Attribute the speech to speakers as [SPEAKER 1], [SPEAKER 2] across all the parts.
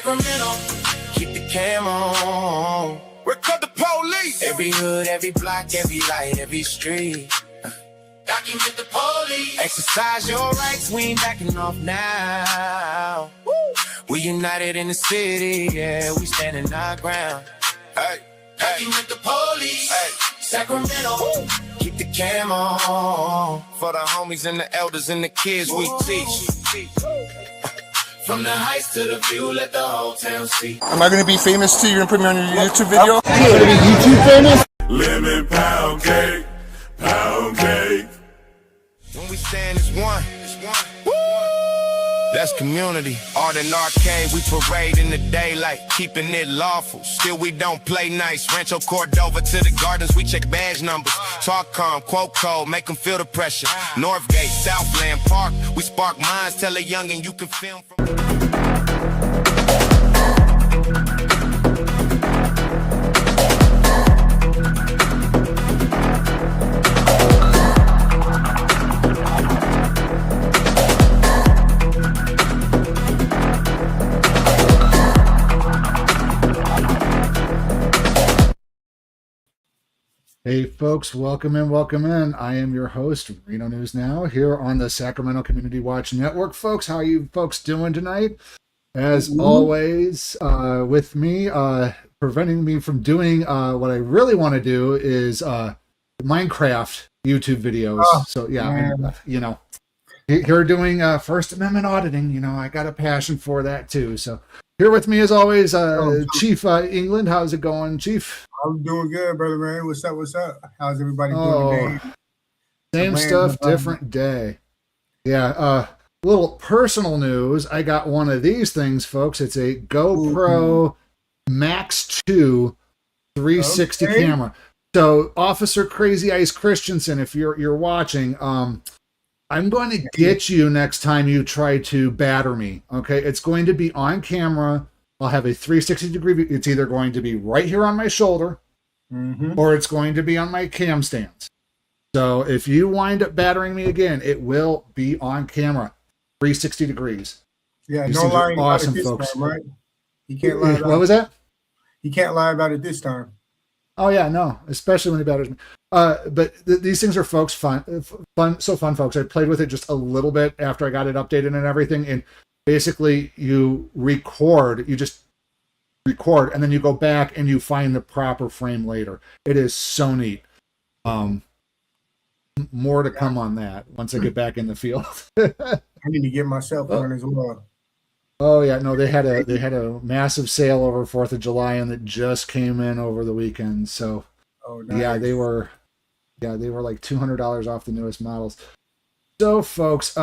[SPEAKER 1] Sacramento, keep the camera on. Record the police. Every hood, every block, every light, every street. Document the police. Exercise your rights, we ain't backing off now. Woo. We united in the city, yeah, we standing our ground. Hey, document the police. Hey, Sacramento, woo. Keep the camera on. For the homies and the elders and the kids we teach. From the heights to the view, let the whole town see.
[SPEAKER 2] Am I going to be famous too? You're going to put me on your YouTube video?
[SPEAKER 3] I'm going to be YouTube famous?
[SPEAKER 4] Lemon pound cake, pound cake.
[SPEAKER 1] When we stand as one, woo! That's community. Art and arcade, we parade in the daylight, keeping it lawful. Still we don't play nice. Rancho Cordova to the gardens, we check badge numbers. Talk calm, quote code, make them feel the pressure. Northgate, Southland Park, we spark minds. Tell a youngin' you can film from...
[SPEAKER 3] Hey folks, welcome in. I am your host, Reno News Now, here on the Sacramento Community Watch Network. Folks, how are you folks doing tonight? As always, with me, preventing me from doing what I really want to do is Minecraft YouTube videos. So yeah, you know, here doing First Amendment auditing, you know, I got a passion for that too. So here with me as always, Chief England. How's it going, Chief?
[SPEAKER 5] I'm doing good, brother man. What's up? How's everybody doing today?
[SPEAKER 3] Same stuff, different day. Yeah, little personal news. I got one of these things, folks. It's a GoPro Max 2 360 camera. So, Officer Crazy Ice Christensen, if you're watching, I'm going to get you next time you try to batter me. Okay, it's going to be on camera. I'll have a 360 degree view. It's either going to be right here on my shoulder, or it's going to be on my cam stands. So if you wind up battering me again, it will be on camera, 360 degrees.
[SPEAKER 5] Yeah, no lying
[SPEAKER 3] awesome,
[SPEAKER 5] about it this
[SPEAKER 3] folks.
[SPEAKER 5] time, right? You can't lie about
[SPEAKER 3] What was that?
[SPEAKER 5] You can't lie about it this time.
[SPEAKER 3] Oh yeah, no, especially when he batters me. But these things are, folks, fun, folks. I played with it just a little bit after I got it updated and everything, and basically you just record, and then you go back and you find the proper frame later. It is so neat. More to come on that once I get back in the field.
[SPEAKER 5] I need to get myself on as well.
[SPEAKER 3] Oh yeah, no, they had a massive sale over 4th of July, and that just came in over the weekend. So
[SPEAKER 5] nice.
[SPEAKER 3] yeah, they were like $200 off the newest models. So folks,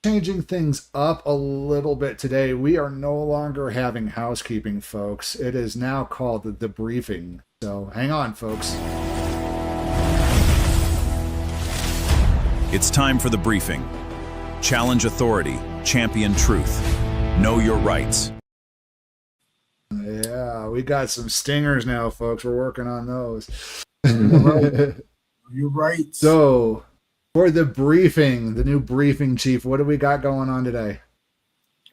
[SPEAKER 3] changing things up a little bit today. We are no longer having housekeeping, folks. It is now called the briefing. So hang on, folks.
[SPEAKER 6] It's time for the briefing. Challenge authority, champion truth. Know your rights.
[SPEAKER 3] Yeah, we got some stingers now, folks. We're working on those.
[SPEAKER 5] You're right.
[SPEAKER 3] So, for the briefing, the new briefing, Chief, what do we got going on today?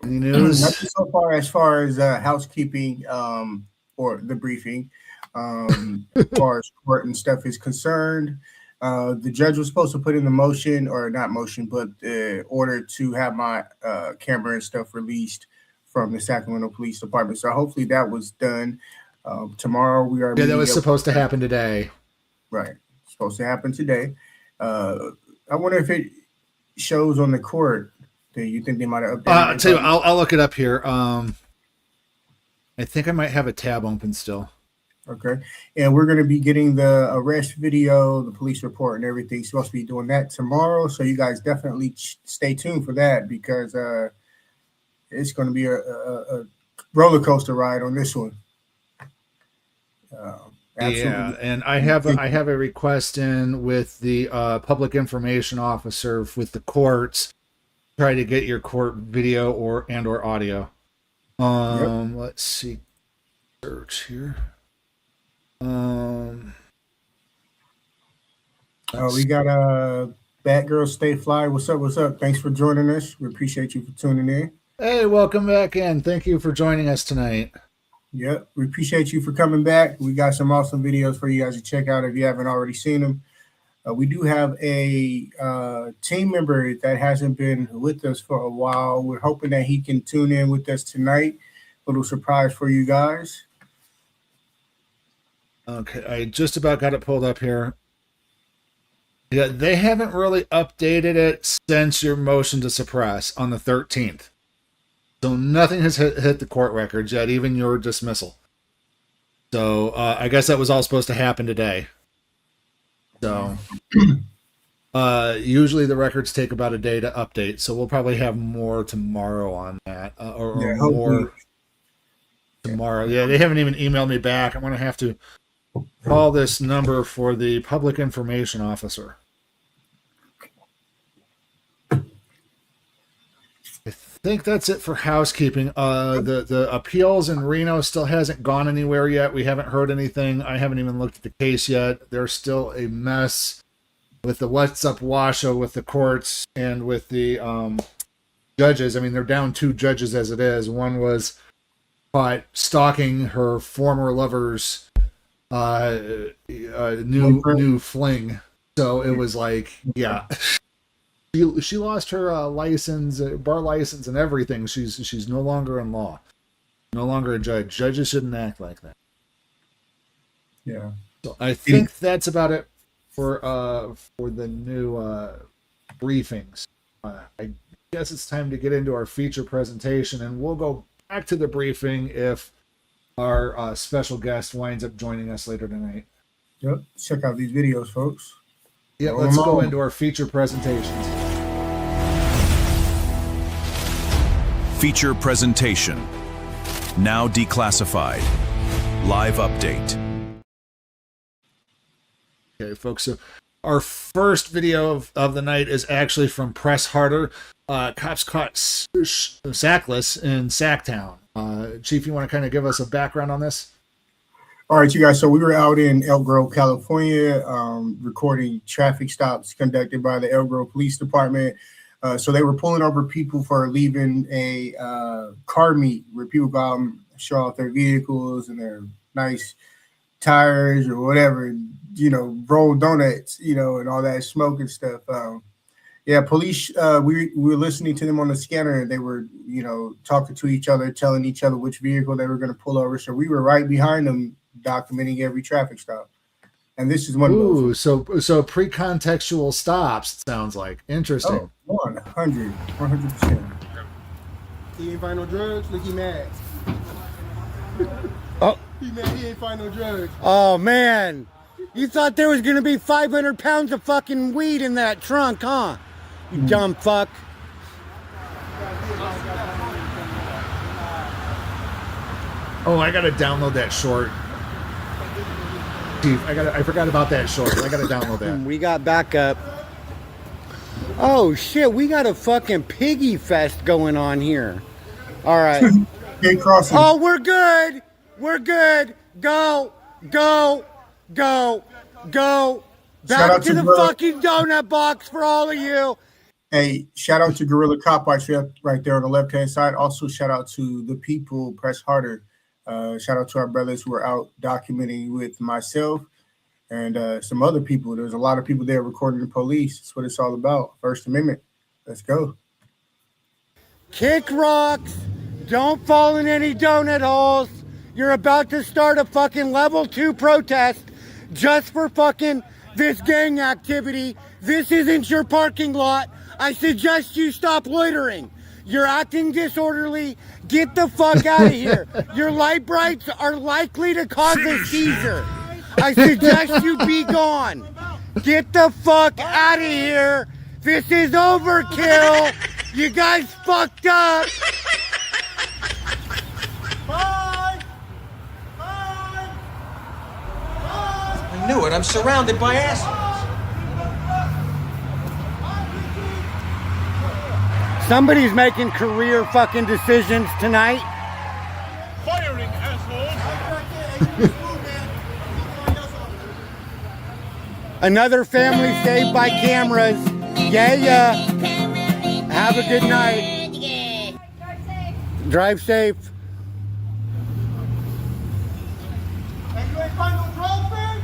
[SPEAKER 3] Any news?
[SPEAKER 5] Nothing so far as housekeeping or the briefing. As far as court and stuff is concerned, the judge was supposed to put in the motion, or not motion, but order to have my camera and stuff released from the Sacramento Police Department. So hopefully that was done. Tomorrow we are.
[SPEAKER 3] Yeah, that was supposed to happen today.
[SPEAKER 5] Right. Supposed to happen today. I wonder if it shows on the court. Do you think they might have updated?
[SPEAKER 3] I'll tell you, I'll look it up here. I think I might have a tab open still.
[SPEAKER 5] Okay. And we're going to be getting the arrest video, the police report, and everything. Supposed to be doing that tomorrow. So you guys definitely stay tuned for that, because it's going to be a roller coaster ride on this one. Absolutely.
[SPEAKER 3] Yeah, and I have a request in with the public information officer with the courts. Try to get your court video or audio. Let's see. Search here.
[SPEAKER 5] We got Batgirl Stay Fly. What's up? Thanks for joining us. We appreciate you for tuning in.
[SPEAKER 3] Hey, welcome back in. Thank you for joining us tonight.
[SPEAKER 5] Yep, we appreciate you for coming back. We got some awesome videos for you guys to check out if you haven't already seen them. We do have a team member that hasn't been with us for a while. We're hoping that he can tune in with us tonight. Little surprise for you guys.
[SPEAKER 3] Okay, I just about got it pulled up here. Yeah, they haven't really updated it since your motion to suppress on the 13th. So nothing has hit the court records yet, even your dismissal. So I guess that was all supposed to happen today. So usually the records take about a day to update. So we'll probably have more tomorrow on that, or more tomorrow. Yeah, they haven't even emailed me back. I'm going to have to call this number for the public information officer. I think that's it for housekeeping. The appeals in Reno still hasn't gone anywhere yet. We haven't heard anything. I haven't even looked at the case yet. There's still a mess with the what's up Washoe with the courts and with the judges. I mean, they're down 2 judges as it is. One was caught stalking her former lover's new fling. So it was like, yeah. She lost her license, bar license, and everything. She's no longer in law, no longer a judge. Judges shouldn't act like that.
[SPEAKER 5] Yeah.
[SPEAKER 3] So I think that's about it for the new briefings. I guess it's time to get into our feature presentation, and we'll go back to the briefing if our special guest winds up joining us later tonight.
[SPEAKER 5] Yep. Check out these videos, folks.
[SPEAKER 3] Yeah, let's go into our feature presentations.
[SPEAKER 6] Feature presentation. Now declassified. Live update.
[SPEAKER 3] Okay, folks. So our first video of the night is actually from Press Harder. Cops caught Sackless in Sacktown. Chief, you want to kind of give us a background on this?
[SPEAKER 5] All right, you guys. So we were out in Elk Grove, California, recording traffic stops conducted by the Elk Grove Police Department. So they were pulling over people for leaving a car meet where people go out and show off their vehicles and their nice tires or whatever, roll donuts, and all that smoke and stuff. Police, we were listening to them on the scanner, and they were, talking to each other, telling each other which vehicle they were going to pull over. So we were right behind them, documenting every traffic stop. And this is one of those.
[SPEAKER 3] So pre-contextual stops, it sounds like. Interesting.
[SPEAKER 5] Oh, 100%.
[SPEAKER 7] He ain't find no drugs. Look, he mad.
[SPEAKER 8] Oh.
[SPEAKER 7] He mad. He ain't find no drugs.
[SPEAKER 8] Oh, man. You thought there was going to be 500 pounds of fucking weed in that trunk, huh? You dumb fuck.
[SPEAKER 3] Oh, I got to download that short. Chief, I forgot about that short. I got to download that.
[SPEAKER 8] We got backup. Oh, shit. We got a fucking piggy fest going on here. All right. Oh, we're good. We're good. Go. Back to the fucking donut box for all of you.
[SPEAKER 5] Hey, shout out to Gorilla Cop Watch right there on the left-hand side. Also, shout out to the people, Press Harder. Shout out to our brothers who are out documenting with myself and some other people. There's a lot of people there recording the police. That's what it's all about. First Amendment. Let's go.
[SPEAKER 8] Kick rocks. Don't fall in any donut holes. You're about to start a fucking level 2 protest just for fucking this gang activity. This isn't your parking lot. I suggest you stop loitering. You're acting disorderly. Get the fuck out of here. Your light brights are likely to cause a seizure. I suggest you be gone. Get the fuck out of here. This is overkill. You guys fucked up.
[SPEAKER 7] Bye.
[SPEAKER 9] I knew it. I'm surrounded by assholes.
[SPEAKER 8] Somebody's making career fucking decisions tonight.
[SPEAKER 7] Firing assholes.
[SPEAKER 8] Another family saved by cameras. Yeah. Have a good night. Drive safe.
[SPEAKER 7] Hey, you ain't find no drugs, man?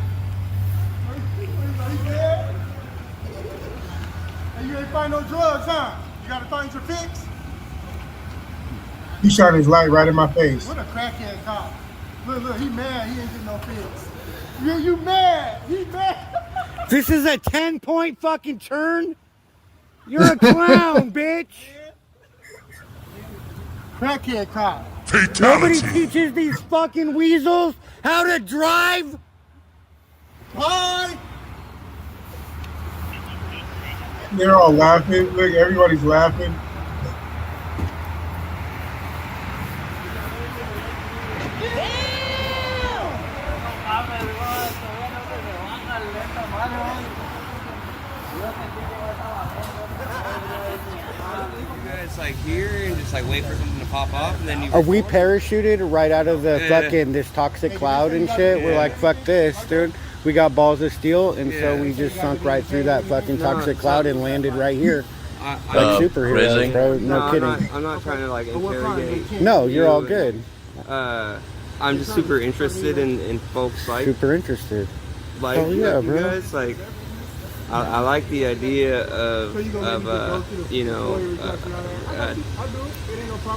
[SPEAKER 7] Are you dead? Hey, you ain't find no drugs, huh? You gotta find your fix?
[SPEAKER 5] He shot his light right in my face.
[SPEAKER 7] What a crackhead cop. Look, he mad. He ain't getting no fix. You mad. He mad.
[SPEAKER 8] This is a 10-point fucking turn? You're a clown, bitch.
[SPEAKER 7] Crackhead cop.
[SPEAKER 8] Nobody teaches these fucking weasels how to drive.
[SPEAKER 7] Hi.
[SPEAKER 5] They're all laughing. Look, everybody's laughing.
[SPEAKER 10] It's like here and just like wait for something to pop off and then you
[SPEAKER 8] Are we parachuted right out of the fucking this toxic cloud and shit? We're like, fuck this, dude. We got balls of steel, and so we just sunk right through that fucking toxic cloud and landed right here. Like superheroes, bro. No kidding.
[SPEAKER 10] I'm not trying to like interrogate.
[SPEAKER 8] No, you're all good.
[SPEAKER 10] I'm just super interested in folks like
[SPEAKER 8] Super interested.
[SPEAKER 10] like,
[SPEAKER 8] Oh, yeah,
[SPEAKER 10] like you
[SPEAKER 8] bro.
[SPEAKER 10] guys like. I like the idea of you know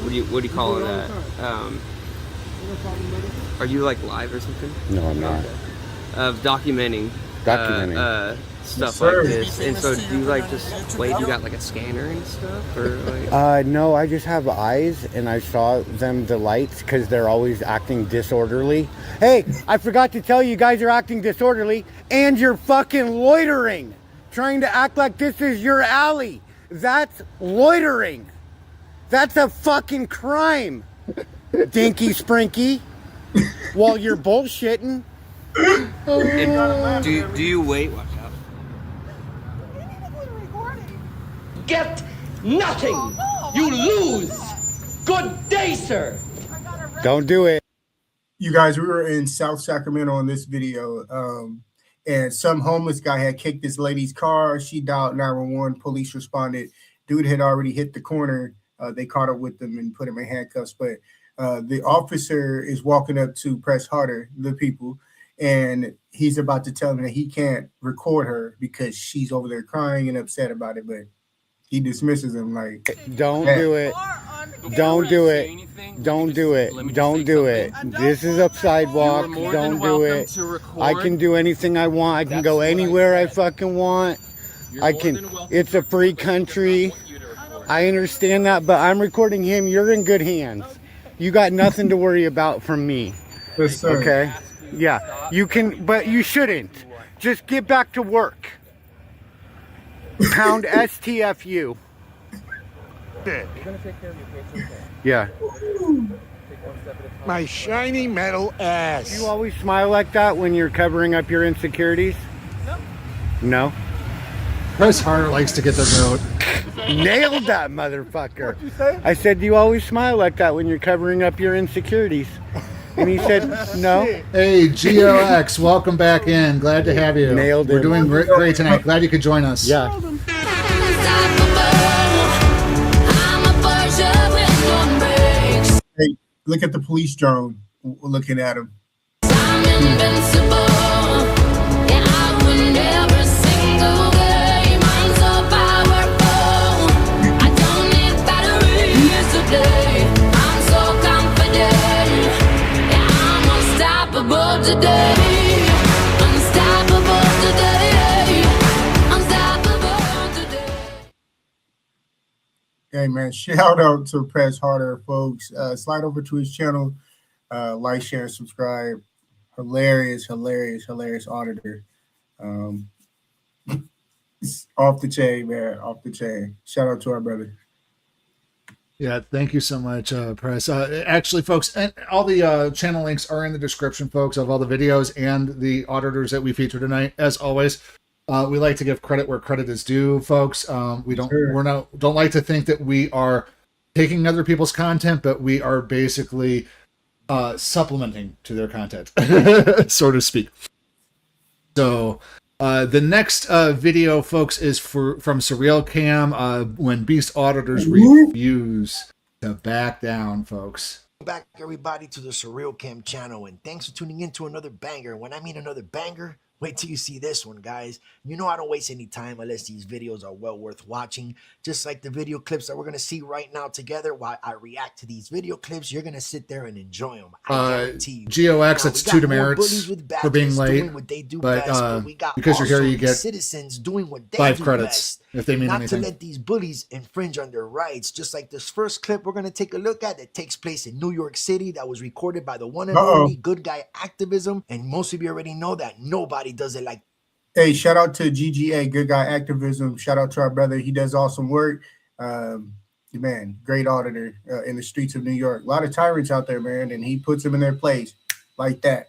[SPEAKER 10] what do you call that? Are you like live or something?
[SPEAKER 8] No, I'm not.
[SPEAKER 10] Of documenting stuff like this. And so do you like just wait, you got like a scanner and stuff or like
[SPEAKER 8] No, I just have eyes, and I saw them the lights because they're always acting disorderly. Hey, I forgot to tell you guys are acting disorderly, and you're fucking loitering, trying to act like this is your alley. That's loitering. That's a fucking crime, Dinky Sprinky. While you're bullshitting.
[SPEAKER 10] and do you wait? Watch out.
[SPEAKER 9] Get nothing. You lose. Good day, sir.
[SPEAKER 8] Don't do it.
[SPEAKER 5] You guys, we were in South Sacramento on this video, and some homeless guy had kicked this lady's car. She dialed 911. Police responded. Dude had already hit the corner. They caught up with him and put him in handcuffs. But the officer is walking up to press harder, the people, and he's about to tell him that he can't record her because she's over there crying and upset about it. But he dismisses him like,
[SPEAKER 8] Don't do it. Don't do it. Don't do it. Don't do it. This is a sidewalk. Don't do it. I can do anything I want. I can go anywhere I fucking want. I can. It's a free country. I understand that, but I'm recording him. You're in good hands. You got nothing to worry about from me.
[SPEAKER 5] yes, sir.
[SPEAKER 8] Okay? Yeah. You can, but you shouldn't. Just get back to work. Pound STFU. Yeah.
[SPEAKER 7] My shiny metal ass.
[SPEAKER 8] Do you always smile like that when you're covering up your insecurities? No.
[SPEAKER 3] Press Harder likes to get the vote.
[SPEAKER 8] Nailed that motherfucker. I said, do you always smile like that when you're covering up your insecurities? And he said, no.
[SPEAKER 3] Hey, GOX, welcome back in. Glad to have you.
[SPEAKER 8] Nailed
[SPEAKER 3] We're
[SPEAKER 8] it.
[SPEAKER 3] doing great tonight. Glad you could join us.
[SPEAKER 8] Yeah.
[SPEAKER 5] Hey, look at the police drone looking at him. Hey man, shout out to Press Harder, folks. Slide over to his channel, like, share, subscribe. Hilarious auditor. It's off the chain, man. Off the chain. Shout out to our brother.
[SPEAKER 3] Yeah, thank you so much, Press. Actually, folks, and all the channel links are in the description, folks, of all the videos and the auditors that we feature tonight. As always, we like to give credit where credit is due, folks. We don't like to think that we are taking other people's content, but we are basically supplementing to their content, so to speak. So the next video, folks, is from Surreal Cam when Beast Auditors refuse to back down, folks.
[SPEAKER 11] Back everybody to the Surreal Cam channel, and thanks for tuning in to another banger. When I mean another banger, wait till you see this one, guys. You know I don't waste any time unless these videos are well worth watching. Just like the video clips that we're going to see right now together while I react to these video clips, you're going to sit there and enjoy them. I guarantee you.
[SPEAKER 3] GOX, that's 2 demerits for being late. But because you're here, you get
[SPEAKER 11] citizens doing what they
[SPEAKER 3] 5
[SPEAKER 11] do
[SPEAKER 3] credits
[SPEAKER 11] best.
[SPEAKER 3] if they mean
[SPEAKER 11] Not
[SPEAKER 3] anything.
[SPEAKER 11] to let these bullies infringe on their rights. Just like this first clip we're going to take a look at that takes place in New York City, that was recorded by the one and only Good Guy Activism. And most of you already know that nobody does it like.
[SPEAKER 5] Hey, shout out to GGA, Good Guy Activism. Shout out to our brother. He does awesome work. Man, great auditor in the streets of New York. A lot of tyrants out there, man, and he puts them in their place like that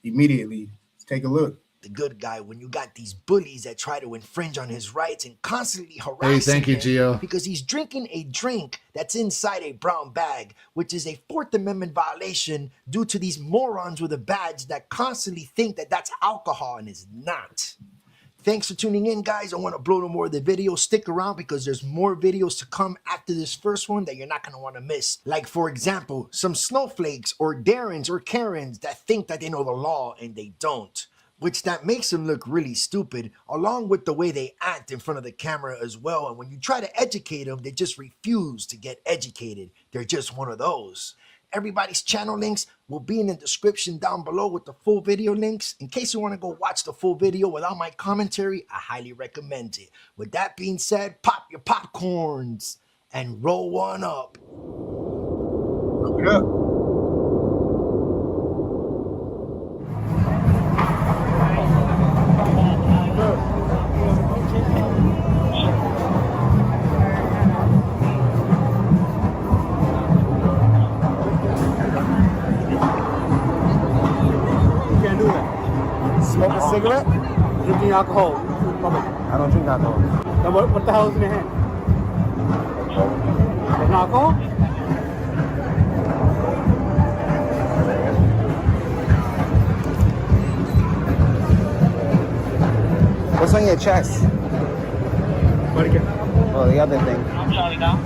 [SPEAKER 5] immediately. Let's take a look.
[SPEAKER 11] The good guy when you got these bullies that try to infringe on his rights and constantly harass
[SPEAKER 3] thank you,
[SPEAKER 11] him
[SPEAKER 3] Gio.
[SPEAKER 11] because he's drinking a drink that's inside a brown bag, which is a 4th Amendment violation due to these morons with a badge that constantly think that that's alcohol and is not. Thanks for tuning in, guys. I want to blow no more of the video. Stick around because there's more videos to come after this first one that you're not going to want to miss. Like, for example, some snowflakes or Darrens or Karens that think that they know the law and they don't, which that makes them look really stupid, along with the way they act in front of the camera as well. And when you try to educate them, they just refuse to get educated. They're just one of those. Everybody's channel links will be in the description down below with the full video links. In case you want to go watch the full video without my commentary, I highly recommend it. With that being said, pop your popcorns and roll one up.
[SPEAKER 5] Look it up.
[SPEAKER 7] Smoke a cigarette? Drinking alcohol. I don't drink alcohol. Then what the hell is in your hand? There's no alcohol?
[SPEAKER 12] What's on your chest?
[SPEAKER 7] What again?
[SPEAKER 12] Oh, the other thing.
[SPEAKER 7] I'm sorry now.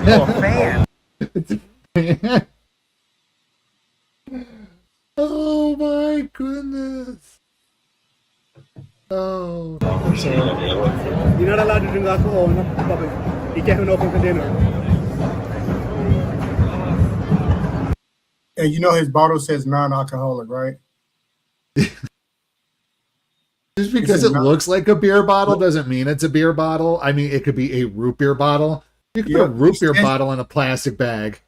[SPEAKER 12] Oh, man.
[SPEAKER 3] Oh my goodness. Oh. I'm sorry.
[SPEAKER 7] You're not allowed to drink alcohol in public. You can't have an open container.
[SPEAKER 5] And you know his bottle says non-alcoholic, right?
[SPEAKER 3] Just because it looks like a beer bottle doesn't mean it's a beer bottle. I mean, it could be a root beer bottle. You can put a root beer bottle in a plastic bag.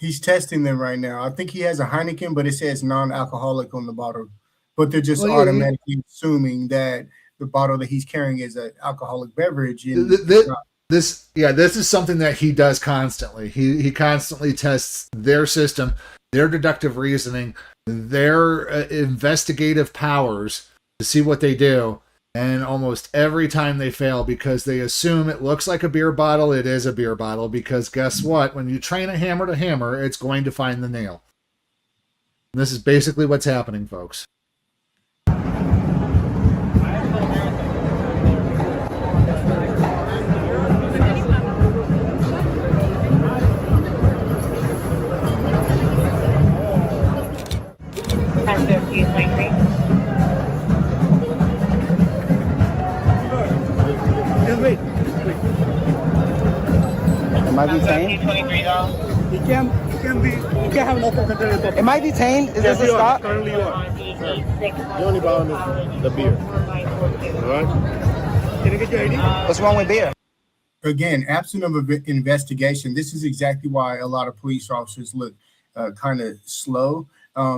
[SPEAKER 5] He's testing them right now. I think he has a Heineken, but it says non-alcoholic on the bottle. But they're just automatically assuming that the bottle that he's carrying is an alcoholic beverage.
[SPEAKER 3] This is something that he does constantly. He constantly tests their system, their deductive reasoning, their investigative powers to see what they do. And almost every time they fail because they assume it looks like a beer bottle, it is a beer bottle. Because guess what? When you train a hammer to hammer, it's going to find the nail. And this is basically what's happening, folks.
[SPEAKER 12] Am I detained?
[SPEAKER 7] You can't have an open container in public.
[SPEAKER 12] Am I detained? Is this a stop?
[SPEAKER 7] Currently you are. The only problem is the beer. Alright? Can you get your ID?
[SPEAKER 12] What's wrong with beer?
[SPEAKER 5] Again, absent of an investigation, this is exactly why a lot of police officers look kind of slow,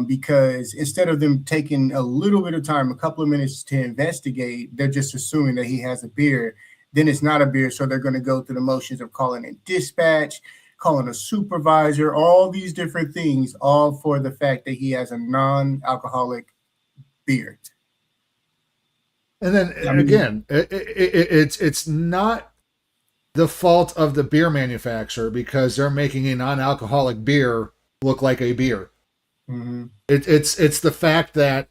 [SPEAKER 5] because instead of them taking a little bit of time, a couple of minutes to investigate, they're just assuming that he has a beer. Then it's not a beer, so they're going to go through the motions of calling in dispatch, calling a supervisor, all these different things, all for the fact that he has a non-alcoholic beer.
[SPEAKER 3] And then again, it's not the fault of the beer manufacturer because they're making a non-alcoholic beer look like a beer.
[SPEAKER 5] Mm-hmm.
[SPEAKER 3] It's the fact that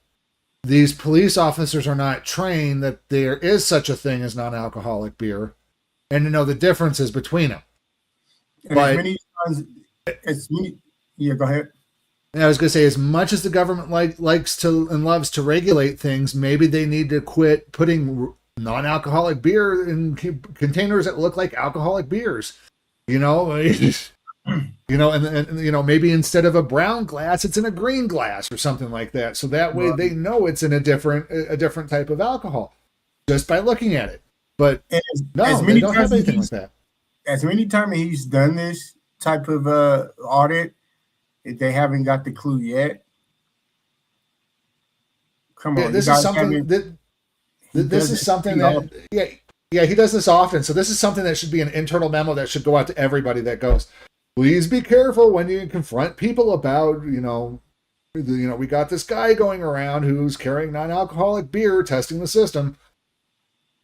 [SPEAKER 3] these police officers are not trained that there is such a thing as non-alcoholic beer, and to know the differences between them.
[SPEAKER 5] And
[SPEAKER 3] But
[SPEAKER 5] as many times, yeah, go ahead.
[SPEAKER 3] I was going to say, as much as the government likes to and loves to regulate things, maybe they need to quit putting non-alcoholic beer in containers that look like alcoholic beers. You know, and maybe instead of a brown glass, it's in a green glass or something like that. So that way they know it's in a different type of alcohol just by looking at it. But they don't have anything like that.
[SPEAKER 5] As many times he's done this type of audit, they haven't got the clue yet. Come on,
[SPEAKER 3] this is something that he does this often. So this is something that should be an internal memo that should go out to everybody that goes, please be careful when you confront people about, we got this guy going around who's carrying non-alcoholic beer, testing the system.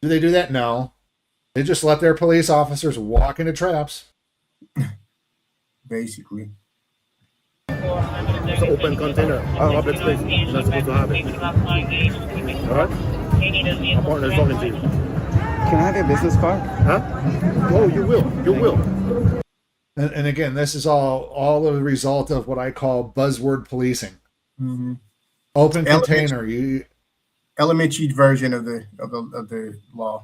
[SPEAKER 3] Do they do that? No. They just let their police officers walk into traps.
[SPEAKER 5] Basically.
[SPEAKER 7] It's an open container, public space. You're not supposed to have it. All right? My partner's talking to you.
[SPEAKER 12] Can I have your business card?
[SPEAKER 7] Huh? Oh, you will. You will.
[SPEAKER 3] And again, this is all a result of what I call buzzword policing.
[SPEAKER 5] Mm-hmm.
[SPEAKER 3] Open container.
[SPEAKER 5] Elementary version of the law.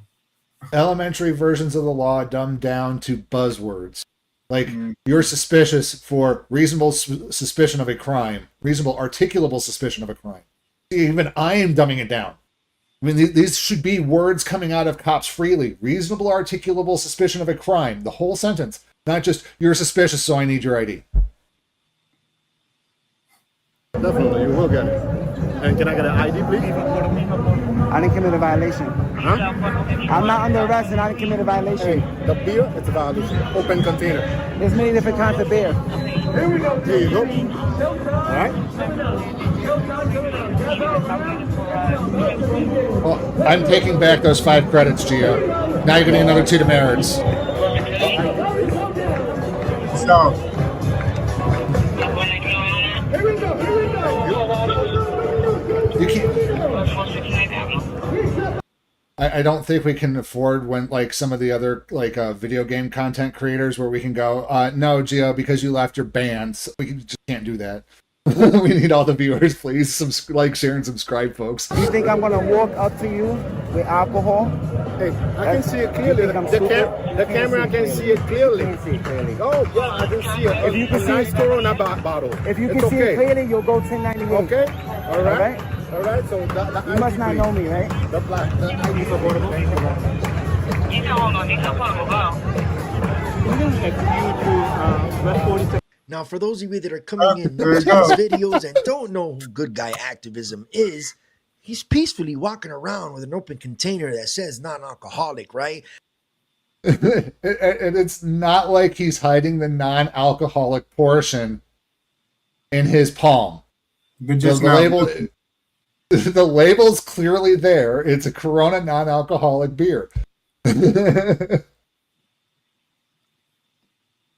[SPEAKER 3] Elementary versions of the law dumbed down to buzzwords. Like, you're suspicious for reasonable suspicion of a crime, reasonable articulable suspicion of a crime. Even I am dumbing it down. I mean, these should be words coming out of cops freely. Reasonable articulable suspicion of a crime. The whole sentence. Not just, you're suspicious, so I need your ID.
[SPEAKER 7] Definitely, you will get it. And can I get an ID, please?
[SPEAKER 12] I didn't commit a violation.
[SPEAKER 7] Huh?
[SPEAKER 12] I'm not under arrest and I didn't commit a violation.
[SPEAKER 7] Hey, the beer, it's a violation. Open container.
[SPEAKER 12] There's many different kinds of beer.
[SPEAKER 7] Here we go. There you go. All right.
[SPEAKER 3] Well, I'm taking back those 5 credits, Gio. Now you're getting another 2 demerits.
[SPEAKER 5] So,
[SPEAKER 3] you can't. I don't think we can afford when like some of the other video game content creators where we can go, no, Gio, because you left your band. We just can't do that. We need all the viewers, please. Share, and subscribe, folks.
[SPEAKER 12] You think I'm gonna walk up to you with alcohol?
[SPEAKER 7] Hey, I can see it clearly. The camera can see it clearly.
[SPEAKER 12] You can see it clearly.
[SPEAKER 7] Oh, yeah, I can see it.
[SPEAKER 12] If you can see
[SPEAKER 7] nice
[SPEAKER 12] it,
[SPEAKER 7] Corona bottle.
[SPEAKER 12] If you can see it clearly, you'll go 1098.
[SPEAKER 7] Okay. All right. All right. So the
[SPEAKER 12] you must not know me, right?
[SPEAKER 7] The ID for portable. Thank you.
[SPEAKER 11] Now, for those of you that are coming in new to these videos and don't know who Good Guy Activism is, he's peacefully walking around with an open container that says non-alcoholic, right?
[SPEAKER 3] And it's not like he's hiding the non-alcoholic portion in his palm. The label's clearly there. It's a Corona non-alcoholic beer.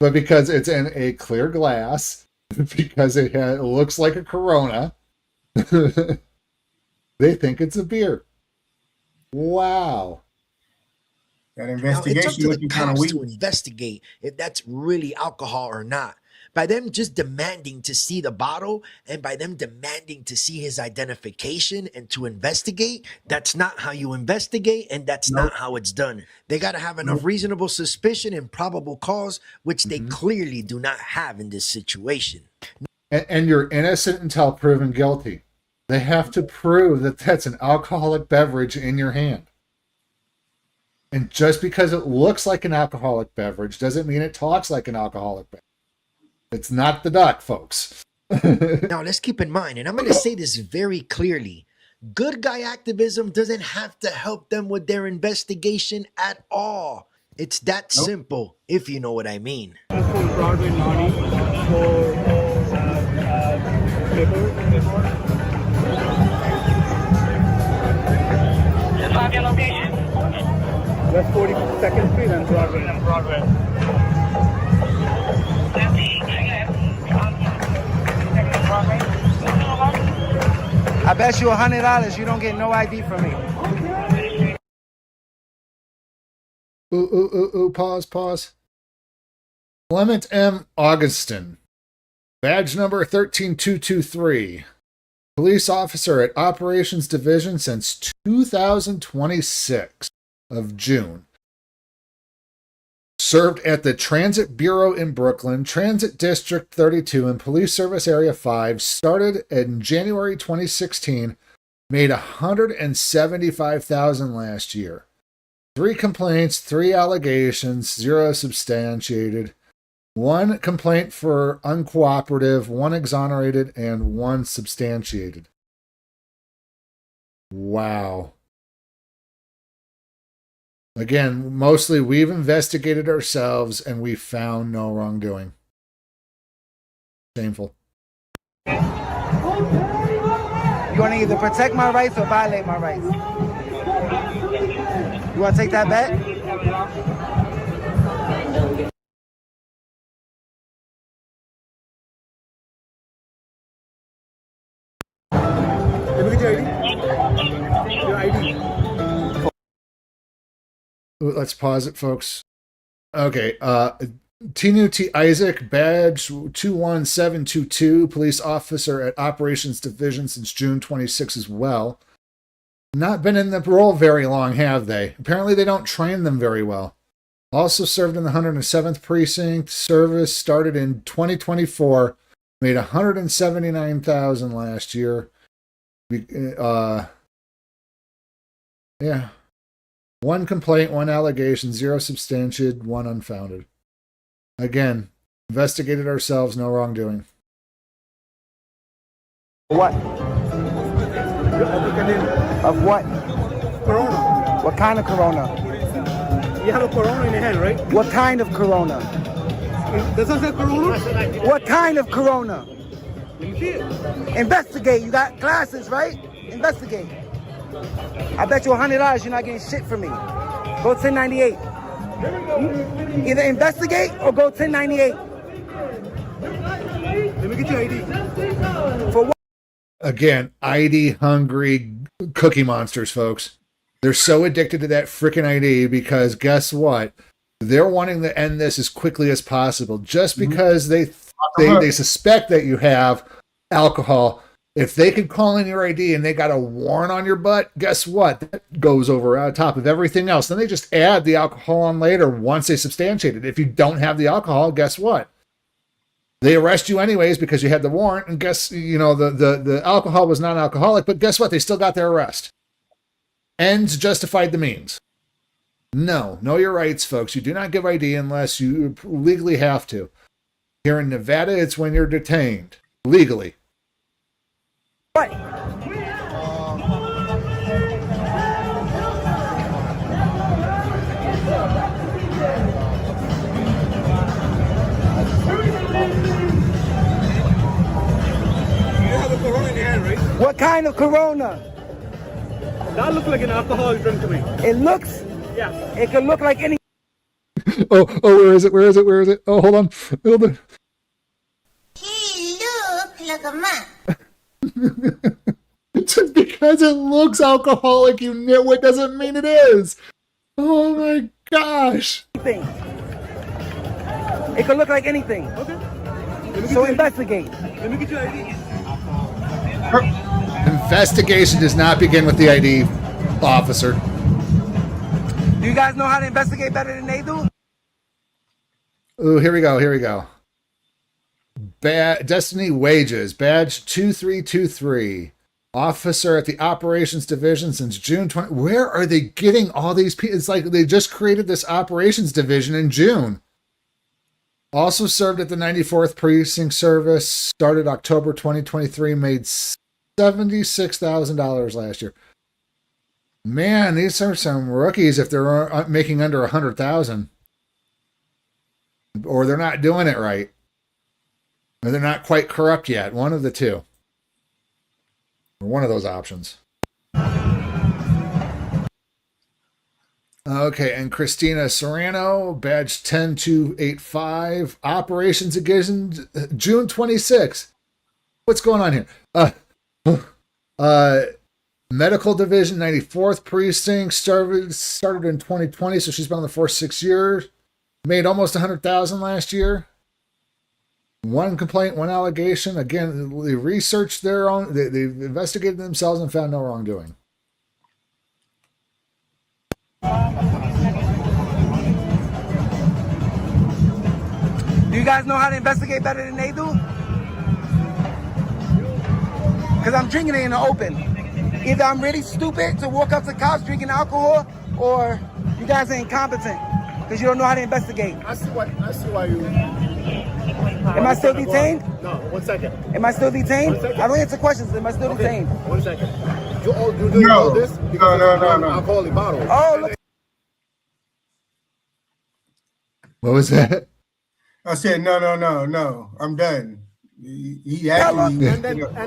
[SPEAKER 3] But because it's in a clear glass, because it looks like a Corona, they think it's a beer. Wow.
[SPEAKER 5] That investigation
[SPEAKER 11] now, it's up to the
[SPEAKER 5] looking kind of
[SPEAKER 11] cops
[SPEAKER 5] weak.
[SPEAKER 11] to investigate if that's really alcohol or not. By them just demanding to see the bottle and by them demanding to see his identification and to investigate, that's not how you investigate and that's not how it's done. They got to have enough reasonable suspicion and probable cause, which they clearly do not have in this situation.
[SPEAKER 3] And you're innocent until proven guilty. They have to prove that that's an alcoholic beverage in your hand. And just because it looks like an alcoholic beverage doesn't mean it talks like an alcoholic beverage. It's not the duck, folks.
[SPEAKER 11] Now, let's keep in mind, and I'm going to say this very clearly, Good Guy Activism doesn't have to help them with their investigation at all. It's that simple, if you know what I mean.
[SPEAKER 13] Describe your location.
[SPEAKER 12] West 42nd Street and Broadway. I bet you $100 you don't get no ID from me.
[SPEAKER 3] Pause. Clement M. Augustin. Badge number 13223. Police officer at Operations Division since 2026 of June. Served at the Transit Bureau in Brooklyn, Transit District 32, and Police Service Area 5. Started in January 2016. Made $175,000 last year. 3 complaints, 3 allegations, 0 substantiated. 1 complaint for uncooperative, 1 exonerated, and 1 substantiated. Wow. Again, mostly we've investigated ourselves and we found no wrongdoing. Shameful.
[SPEAKER 12] You want to either protect my rights or violate my rights? You want to take that bet?
[SPEAKER 7] Let me get your ID.
[SPEAKER 3] Let's pause it, folks. Okay, Tinu T. Isaac, badge 21722, police officer at Operations Division since June 26 as well. Not been in the role very long, have they? Apparently they don't train them very well. Also served in the 107th Precinct. Service started in 2024. Made $179,000 last year. Yeah. 1 complaint, 1 allegation, 0 substantiated, 1 unfounded. Again, investigated ourselves, no wrongdoing.
[SPEAKER 12] What? Of what?
[SPEAKER 7] Corona.
[SPEAKER 12] What kind of corona?
[SPEAKER 7] You have a corona in your hand, right?
[SPEAKER 12] What kind of corona?
[SPEAKER 7] Does that say corona?
[SPEAKER 12] What kind of corona?
[SPEAKER 7] Let me see it.
[SPEAKER 12] Investigate. You got glasses, right? Investigate. I bet you $100 you're not getting shit from me. Go 1098. Either investigate or go 1098.
[SPEAKER 7] Let me get your ID.
[SPEAKER 12] For what?
[SPEAKER 3] Again, ID hungry cookie monsters, folks. They're so addicted to that freaking ID because guess what? They're wanting to end this as quickly as possible just because they suspect that you have alcohol. If they could call in your ID and they got a warrant on your butt, guess what? That goes over on top of everything else. Then they just add the alcohol on later once they substantiate it. If you don't have the alcohol, guess what? They arrest you anyways because you had the warrant, and guess, the alcohol was non-alcoholic, but guess what? They still got their arrest. Ends justified the means. No, know your rights, folks. You do not give ID unless you legally have to. Here in Nevada, it's when you're detained. Legally.
[SPEAKER 12] What? What kind of corona?
[SPEAKER 7] That looks like an alcoholic drink to me.
[SPEAKER 12] It looks?
[SPEAKER 7] Yeah.
[SPEAKER 12] It could look like any.
[SPEAKER 3] Oh, where is it? Oh, hold on.
[SPEAKER 14] He look like a man.
[SPEAKER 3] Just because it looks alcoholic, you nitwit, doesn't mean it is. Oh my gosh.
[SPEAKER 12] It could look like anything.
[SPEAKER 7] Okay.
[SPEAKER 12] So investigate.
[SPEAKER 7] Let me get your ID.
[SPEAKER 3] Investigation does not begin with the ID, officer.
[SPEAKER 12] Do you guys know how to investigate better than they do?
[SPEAKER 3] Ooh, here we go. Destiny Wages, badge 2323. Officer at the Operations Division since June 20. Where are they getting all these people? It's like they just created this Operations Division in June. Also served at the 94th Precinct Service. Started October 2023. Made $76,000 last year. Man, these are some rookies if they're making under $100,000. Or they're not doing it right. Or they're not quite corrupt yet. One of the two. Or one of those options. Okay, and Christina Serrano, badge 10285, Operations Division, June 26th. What's going on here? Medical Division, 94th Precinct, started in 2020, so she's been on the force 6 years. Made almost 100,000 last year. One complaint, one allegation. Again, they researched their own. They investigated themselves and found no wrongdoing.
[SPEAKER 12] Do you guys know how to investigate better than they do? Because I'm drinking it in the open. Either I'm really stupid to walk up to cops drinking alcohol, or you guys are incompetent because you don't know how to investigate.
[SPEAKER 7] I see why you.
[SPEAKER 12] Am I still detained?
[SPEAKER 7] No, 1 second.
[SPEAKER 12] Am I still detained?
[SPEAKER 7] 1 second.
[SPEAKER 12] I don't answer questions. Am I still detained?
[SPEAKER 7] 1 second. You do all this because of alcoholic bottle.
[SPEAKER 12] Oh, look.
[SPEAKER 3] What was that?
[SPEAKER 5] I said, no. I'm done. He
[SPEAKER 12] actually,
[SPEAKER 7] and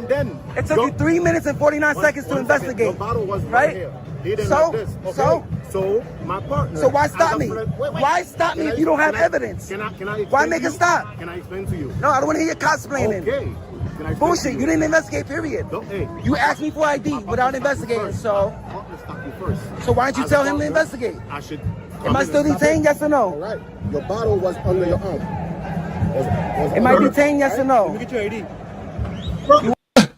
[SPEAKER 7] then
[SPEAKER 12] it took you 3 minutes and 49 seconds to investigate.
[SPEAKER 7] Your bottle was
[SPEAKER 12] right
[SPEAKER 7] here. He didn't
[SPEAKER 12] so,
[SPEAKER 7] like this. Okay. So my partner.
[SPEAKER 12] So why stop me?
[SPEAKER 7] Wait.
[SPEAKER 12] Why stop me if you don't have evidence?
[SPEAKER 7] Can I
[SPEAKER 12] why make it stop?
[SPEAKER 7] Can I explain to you?
[SPEAKER 12] No, I don't want to hear your cosplaying.
[SPEAKER 7] Okay.
[SPEAKER 12] Bullshit. You didn't investigate. Period.
[SPEAKER 7] Hey,
[SPEAKER 12] you asked me for ID without investigating. So why don't you tell him to investigate?
[SPEAKER 7] I should.
[SPEAKER 12] Am I still detained? Yes or no?
[SPEAKER 7] All right. Your bottle was under your arm.
[SPEAKER 12] Am I detained? Yes or no?
[SPEAKER 7] Let me get your ID.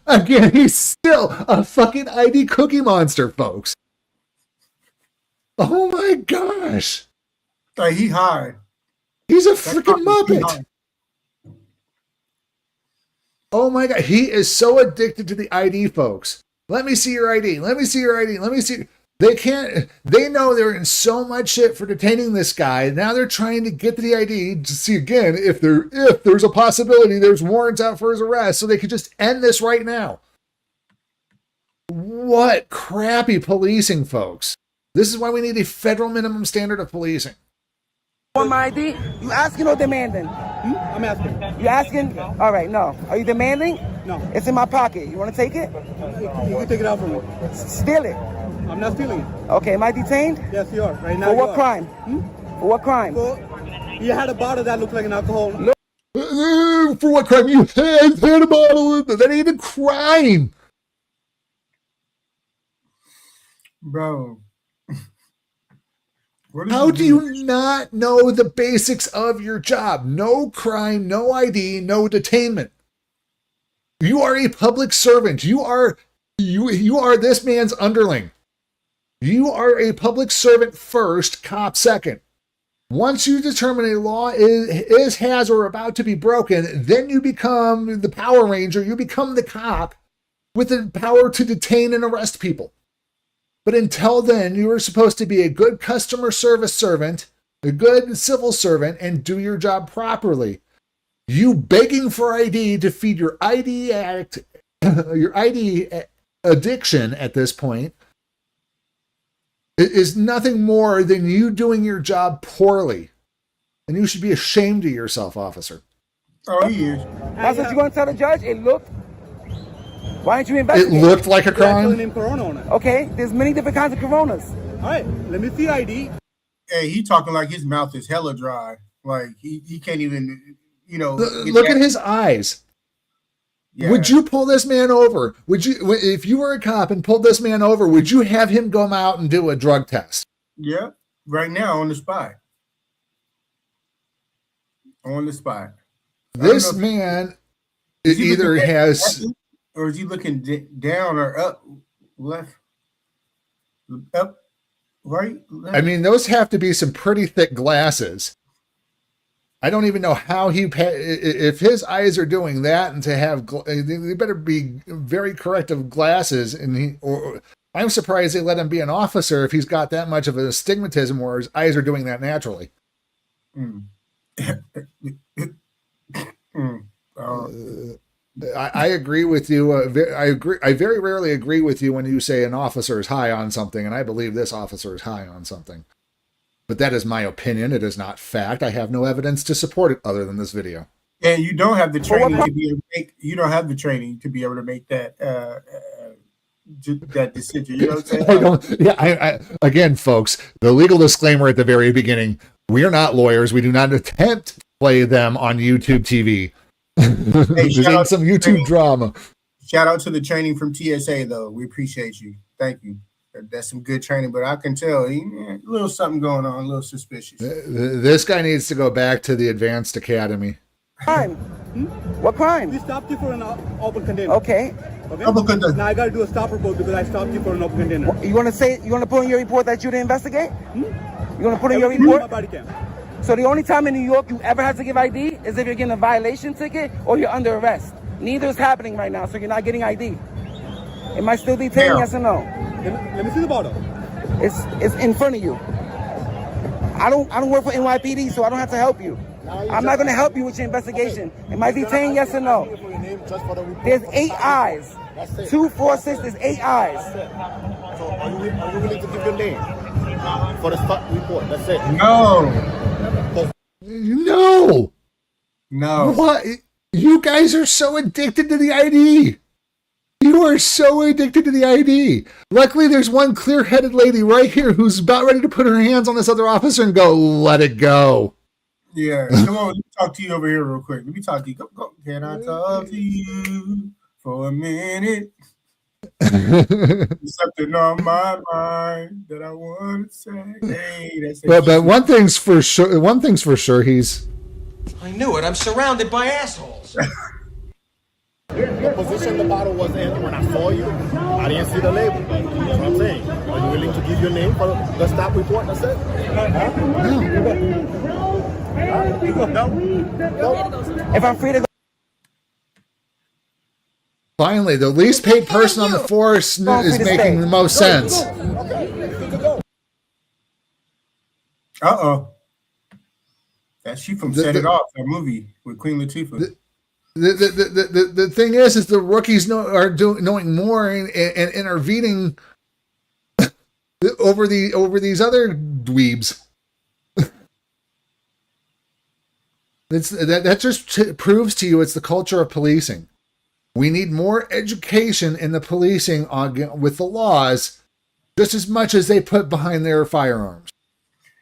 [SPEAKER 3] Again, he's still a fucking ID cookie monster, folks. Oh my gosh.
[SPEAKER 5] He high.
[SPEAKER 3] He's a freaking Muppet. Oh my God. He is so addicted to the ID, folks. Let me see your ID. Let me see your ID. Let me see. They know they're in so much shit for detaining this guy. Now they're trying to get to the ID to see again if there's a possibility there's warrants out for his arrest so they could just end this right now. What crappy policing, folks. This is why we need a federal minimum standard of policing.
[SPEAKER 12] Want my ID? You asking or demanding?
[SPEAKER 7] I'm asking.
[SPEAKER 12] You asking? All right, no. Are you demanding?
[SPEAKER 7] No.
[SPEAKER 12] It's in my pocket. You want to take it?
[SPEAKER 7] You can take it out from me.
[SPEAKER 12] Steal it.
[SPEAKER 7] I'm not stealing it.
[SPEAKER 12] Okay, am I detained?
[SPEAKER 7] Yes, you are. Right now.
[SPEAKER 12] For what crime? For what crime?
[SPEAKER 7] You had a bottle that looked like an alcohol.
[SPEAKER 3] For what crime? You had a bottle. That ain't a crime.
[SPEAKER 5] Bro.
[SPEAKER 3] How do you not know the basics of your job? No crime, no ID, no detainment. You are a public servant. You are this man's underling. You are a public servant first, cop second. Once you determine a law has, or about to be broken, then you become the Power Ranger. You become the cop with the power to detain and arrest people. But until then, you are supposed to be a good customer service servant, a good civil servant, and do your job properly. You begging for ID to feed your ID addiction at this point is nothing more than you doing your job poorly. And you should be ashamed of yourself, officer.
[SPEAKER 5] Oh, he is.
[SPEAKER 12] That's what you're going to tell the judge? It looked? Why didn't you investigate?
[SPEAKER 3] It looked like a crime?
[SPEAKER 12] Okay, there's many different kinds of coronas.
[SPEAKER 7] All right, let me see ID.
[SPEAKER 5] Hey, he talking like his mouth is hella dry. Like, he can't even,
[SPEAKER 3] Look at his eyes.
[SPEAKER 5] Yeah.
[SPEAKER 3] Would you pull this man over? If you were a cop and pulled this man over, would you have him go out and do a drug test?
[SPEAKER 5] Yeah, right now on the spot. On the spot.
[SPEAKER 3] This man either has...
[SPEAKER 5] Or is he looking down or up, left, up, right, left?
[SPEAKER 3] I mean, those have to be some pretty thick glasses. I don't even know how if his eyes are doing that, and to have, they better be very corrective glasses. And I'm surprised they let him be an officer if he's got that much of a astigmatism where his eyes are doing that naturally. I agree with you. I agree. I very rarely agree with you when you say an officer is high on something, and I believe this officer is high on something. But that is my opinion. It is not fact. I have no evidence to support it other than this video.
[SPEAKER 5] And you don't have the training to be able to make. You don't have the training to be able to make that that decision. You know what I'm saying?
[SPEAKER 3] I again, folks, the legal disclaimer at the very beginning: we are not lawyers. We do not attempt to play them on YouTube TV.
[SPEAKER 5] Hey,
[SPEAKER 3] this ain't some YouTube drama.
[SPEAKER 5] Shout out to the training from TSA, though. We appreciate you. Thank you. That's some good training, but I can tell a little something going on, a little suspicious.
[SPEAKER 3] This guy needs to go back to the advanced academy.
[SPEAKER 12] Crime? What crime?
[SPEAKER 7] We stopped you for an open container.
[SPEAKER 12] Okay.
[SPEAKER 5] Open container.
[SPEAKER 7] Now I gotta do a stop report because I stopped you for an open container.
[SPEAKER 12] You want to put in your report that you didn't investigate? You want to put in your report?
[SPEAKER 7] My body cam.
[SPEAKER 12] So the only time in New York you ever have to give ID is if you're getting a violation ticket or you're under arrest. Neither is happening right now, so you're not getting ID. It might still be detained, yes or no?
[SPEAKER 7] Let me see the bottle.
[SPEAKER 12] It's in front of you. I don't work for NYPD, so I don't have to help you. I'm not going to help you with your investigation. It might detain, yes or no. There's 8 eyes. 2, 4, 6. There's 8 eyes.
[SPEAKER 7] So are you willing to give your name for the stop report? That's it.
[SPEAKER 5] No.
[SPEAKER 3] What? You guys are so addicted to the ID. You are so addicted to the ID. Luckily, there's one clear-headed lady right here who's about ready to put her hands on this other officer and go, let it go.
[SPEAKER 5] Yeah, come on, let me talk to you over here real quick. Let me talk to you. Go. Can I talk to you for a minute? There's something on my mind that I want to say. Hey, that's
[SPEAKER 3] but one thing's for sure. He's.
[SPEAKER 9] I knew it. I'm surrounded by assholes.
[SPEAKER 7] The position the bottle was in when I saw you, I didn't see the label. That's what I'm saying. Are you willing to give your name for the stop report? That's it.
[SPEAKER 12] No. If I'm free to go.
[SPEAKER 3] Finally, the least paid person on the force is making the most sense.
[SPEAKER 5] That's she from Set It Off, that movie with Queen Latifah.
[SPEAKER 3] The thing is the rookies knowing more and intervening over these other dweebs. That just proves to you it's the culture of policing. We need more education in the policing with the laws, just as much as they put behind their firearms.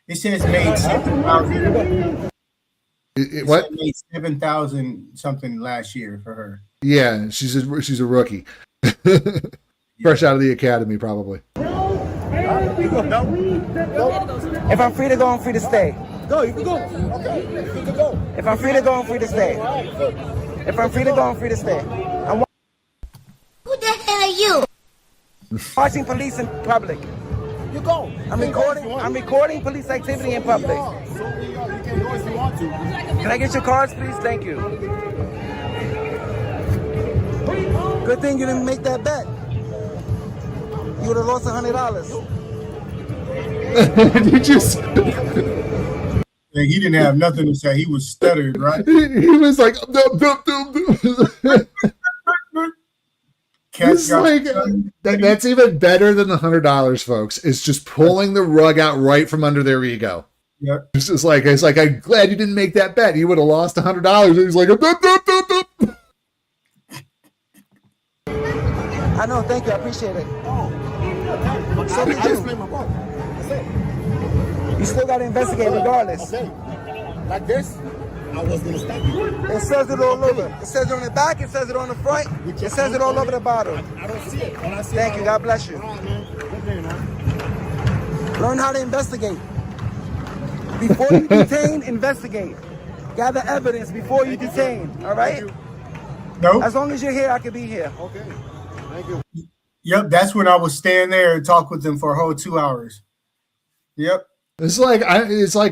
[SPEAKER 5] It says made 7,000.
[SPEAKER 3] What?
[SPEAKER 5] Made 7,000 something last year for her.
[SPEAKER 3] Yeah, she's a rookie, fresh out of the academy, probably.
[SPEAKER 12] If I'm free to go, I'm free to stay.
[SPEAKER 7] Go, you can go. Okay, you can go.
[SPEAKER 12] If I'm free to go, I'm free to stay. If I'm free to go, I'm free to stay.
[SPEAKER 14] Who the hell are you?
[SPEAKER 12] Watching police in public.
[SPEAKER 7] You go.
[SPEAKER 12] I'm recording police activity in public.
[SPEAKER 7] You can go if you want to.
[SPEAKER 12] Can I get your cards, please? Thank you. Good thing you didn't make that bet. You would have lost $100.
[SPEAKER 3] Did you?
[SPEAKER 5] He didn't have nothing to say. He was stuttered, right?
[SPEAKER 3] He was like, it's like that's even better than the $100, folks. It's just pulling the rug out right from under their ego.
[SPEAKER 5] Yeah,
[SPEAKER 3] it's like I'm glad you didn't make that bet. You would have lost $100. He's like,
[SPEAKER 12] I know. Thank you. I appreciate it. So did you. You still got to investigate regardless.
[SPEAKER 7] Okay. Like this, I was going to stop you.
[SPEAKER 12] It says it all over. It says it on the back. It says it on the front. It says it all over the bottle.
[SPEAKER 7] I don't see it. When I see
[SPEAKER 12] Thank you. God bless you.
[SPEAKER 7] All right, man. Good day, man.
[SPEAKER 12] Learn how to investigate. Before you detain, investigate. Gather evidence before you detain. All right?
[SPEAKER 5] Nope.
[SPEAKER 12] As long as you're here, I can be here.
[SPEAKER 7] Okay. Thank you.
[SPEAKER 5] Yep, that's when I was staying there and talk with them for a whole 2 hours. Yep.
[SPEAKER 3] It's like,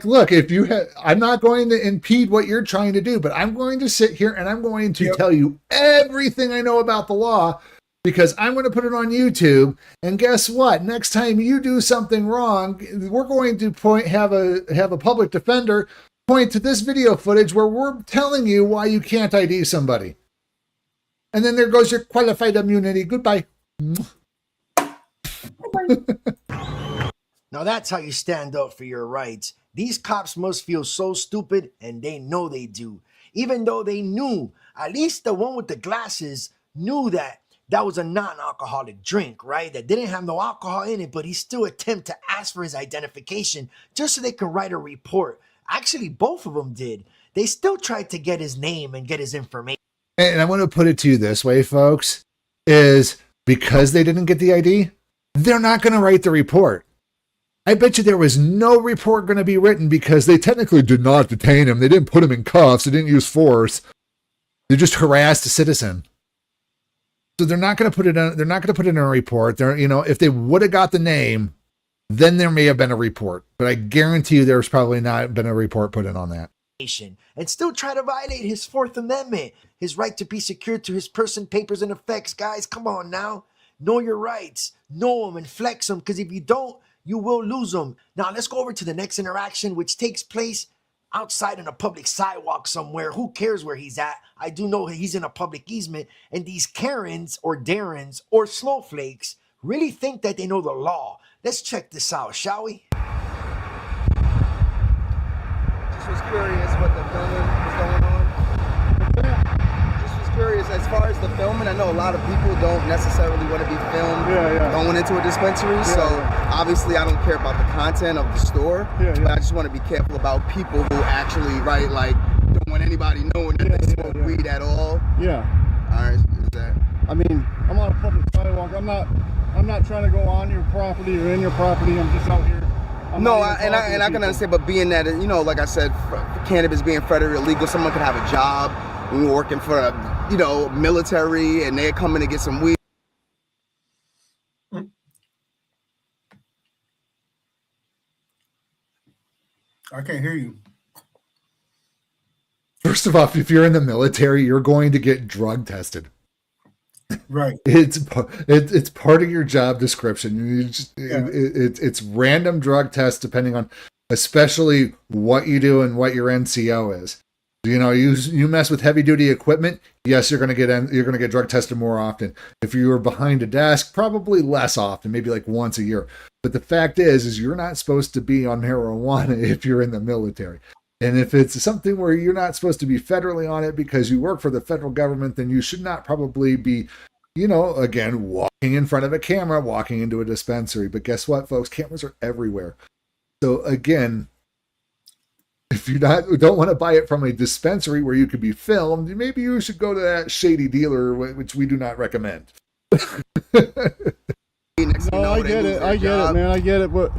[SPEAKER 3] look, I'm not going to impede what you're trying to do, but I'm going to sit here and I'm going to tell you everything I know about the law because I'm going to put it on YouTube. And guess what? Next time you do something wrong, we're going to have a public defender point to this video footage where we're telling you why you can't ID somebody. And then there goes your qualified immunity. Goodbye.
[SPEAKER 11] Now that's how you stand up for your rights. These cops must feel so stupid, and they know they do. Even though they knew, at least the one with the glasses knew that was a non-alcoholic drink, right? That didn't have no alcohol in it, but he still attempted to ask for his identification just so they could write a report. Actually, both of them did. They still tried to get his name and get his information.
[SPEAKER 3] And I want to put it to you this way, folks, is because they didn't get the ID, they're not going to write the report. I bet you there was no report going to be written because they technically did not detain him. They didn't put him in cuffs. They didn't use force. They just harassed a citizen. So they're not going to put it in. They're not going to put it in a report. They're, if they would have got the name, then there may have been a report. But I guarantee you, there's probably not been a report put in on that.
[SPEAKER 11] And still try to violate his Fourth Amendment, his right to be secured to his person, papers, and effects. Guys, come on now. Know your rights. Know them and flex them, because if you don't, you will lose them. Now, let's go over to the next interaction, which takes place outside on a public sidewalk somewhere. Who cares where he's at? I do know he's in a public easement, and these Karens or Darrens or snowflakes really think that they know the law. Let's check this out, shall we?
[SPEAKER 12] Just was curious what the filming was going on. Just was curious as far as the filming. I know a lot of people don't necessarily want to be filmed going into a dispensary. So obviously I don't care about the content of the store, but I just want to be careful about people who actually, don't want anybody knowing that they smoke weed at all.
[SPEAKER 7] Yeah.
[SPEAKER 12] All right. Is that?
[SPEAKER 7] I mean, I'm on a public sidewalk. I'm not trying to go on your property or in your property. I'm just out here.
[SPEAKER 12] I can understand, but being that, like I said, cannabis being federally illegal, someone could have a job when we're working for a, military, and they're coming to get some weed.
[SPEAKER 5] I can't hear you.
[SPEAKER 3] First of all, if you're in the military, you're going to get drug tested.
[SPEAKER 5] Right.
[SPEAKER 3] It's part of your job description. It's random drug tests depending on, especially what you do and what your NCO is. You mess with heavy duty equipment. Yes, you're going to get drug tested more often. If you were behind a desk, probably less often, maybe like once a year. But the fact is you're not supposed to be on marijuana if you're in the military. And if it's something where you're not supposed to be federally on it because you work for the federal government, then you should not probably be, again, walking in front of a camera, walking into a dispensary. But guess what, folks? Cameras are everywhere. So again, if you don't want to buy it from a dispensary where you could be filmed, maybe you should go to that shady dealer, which we do not recommend.
[SPEAKER 7] No, I get it, man. I get it, but,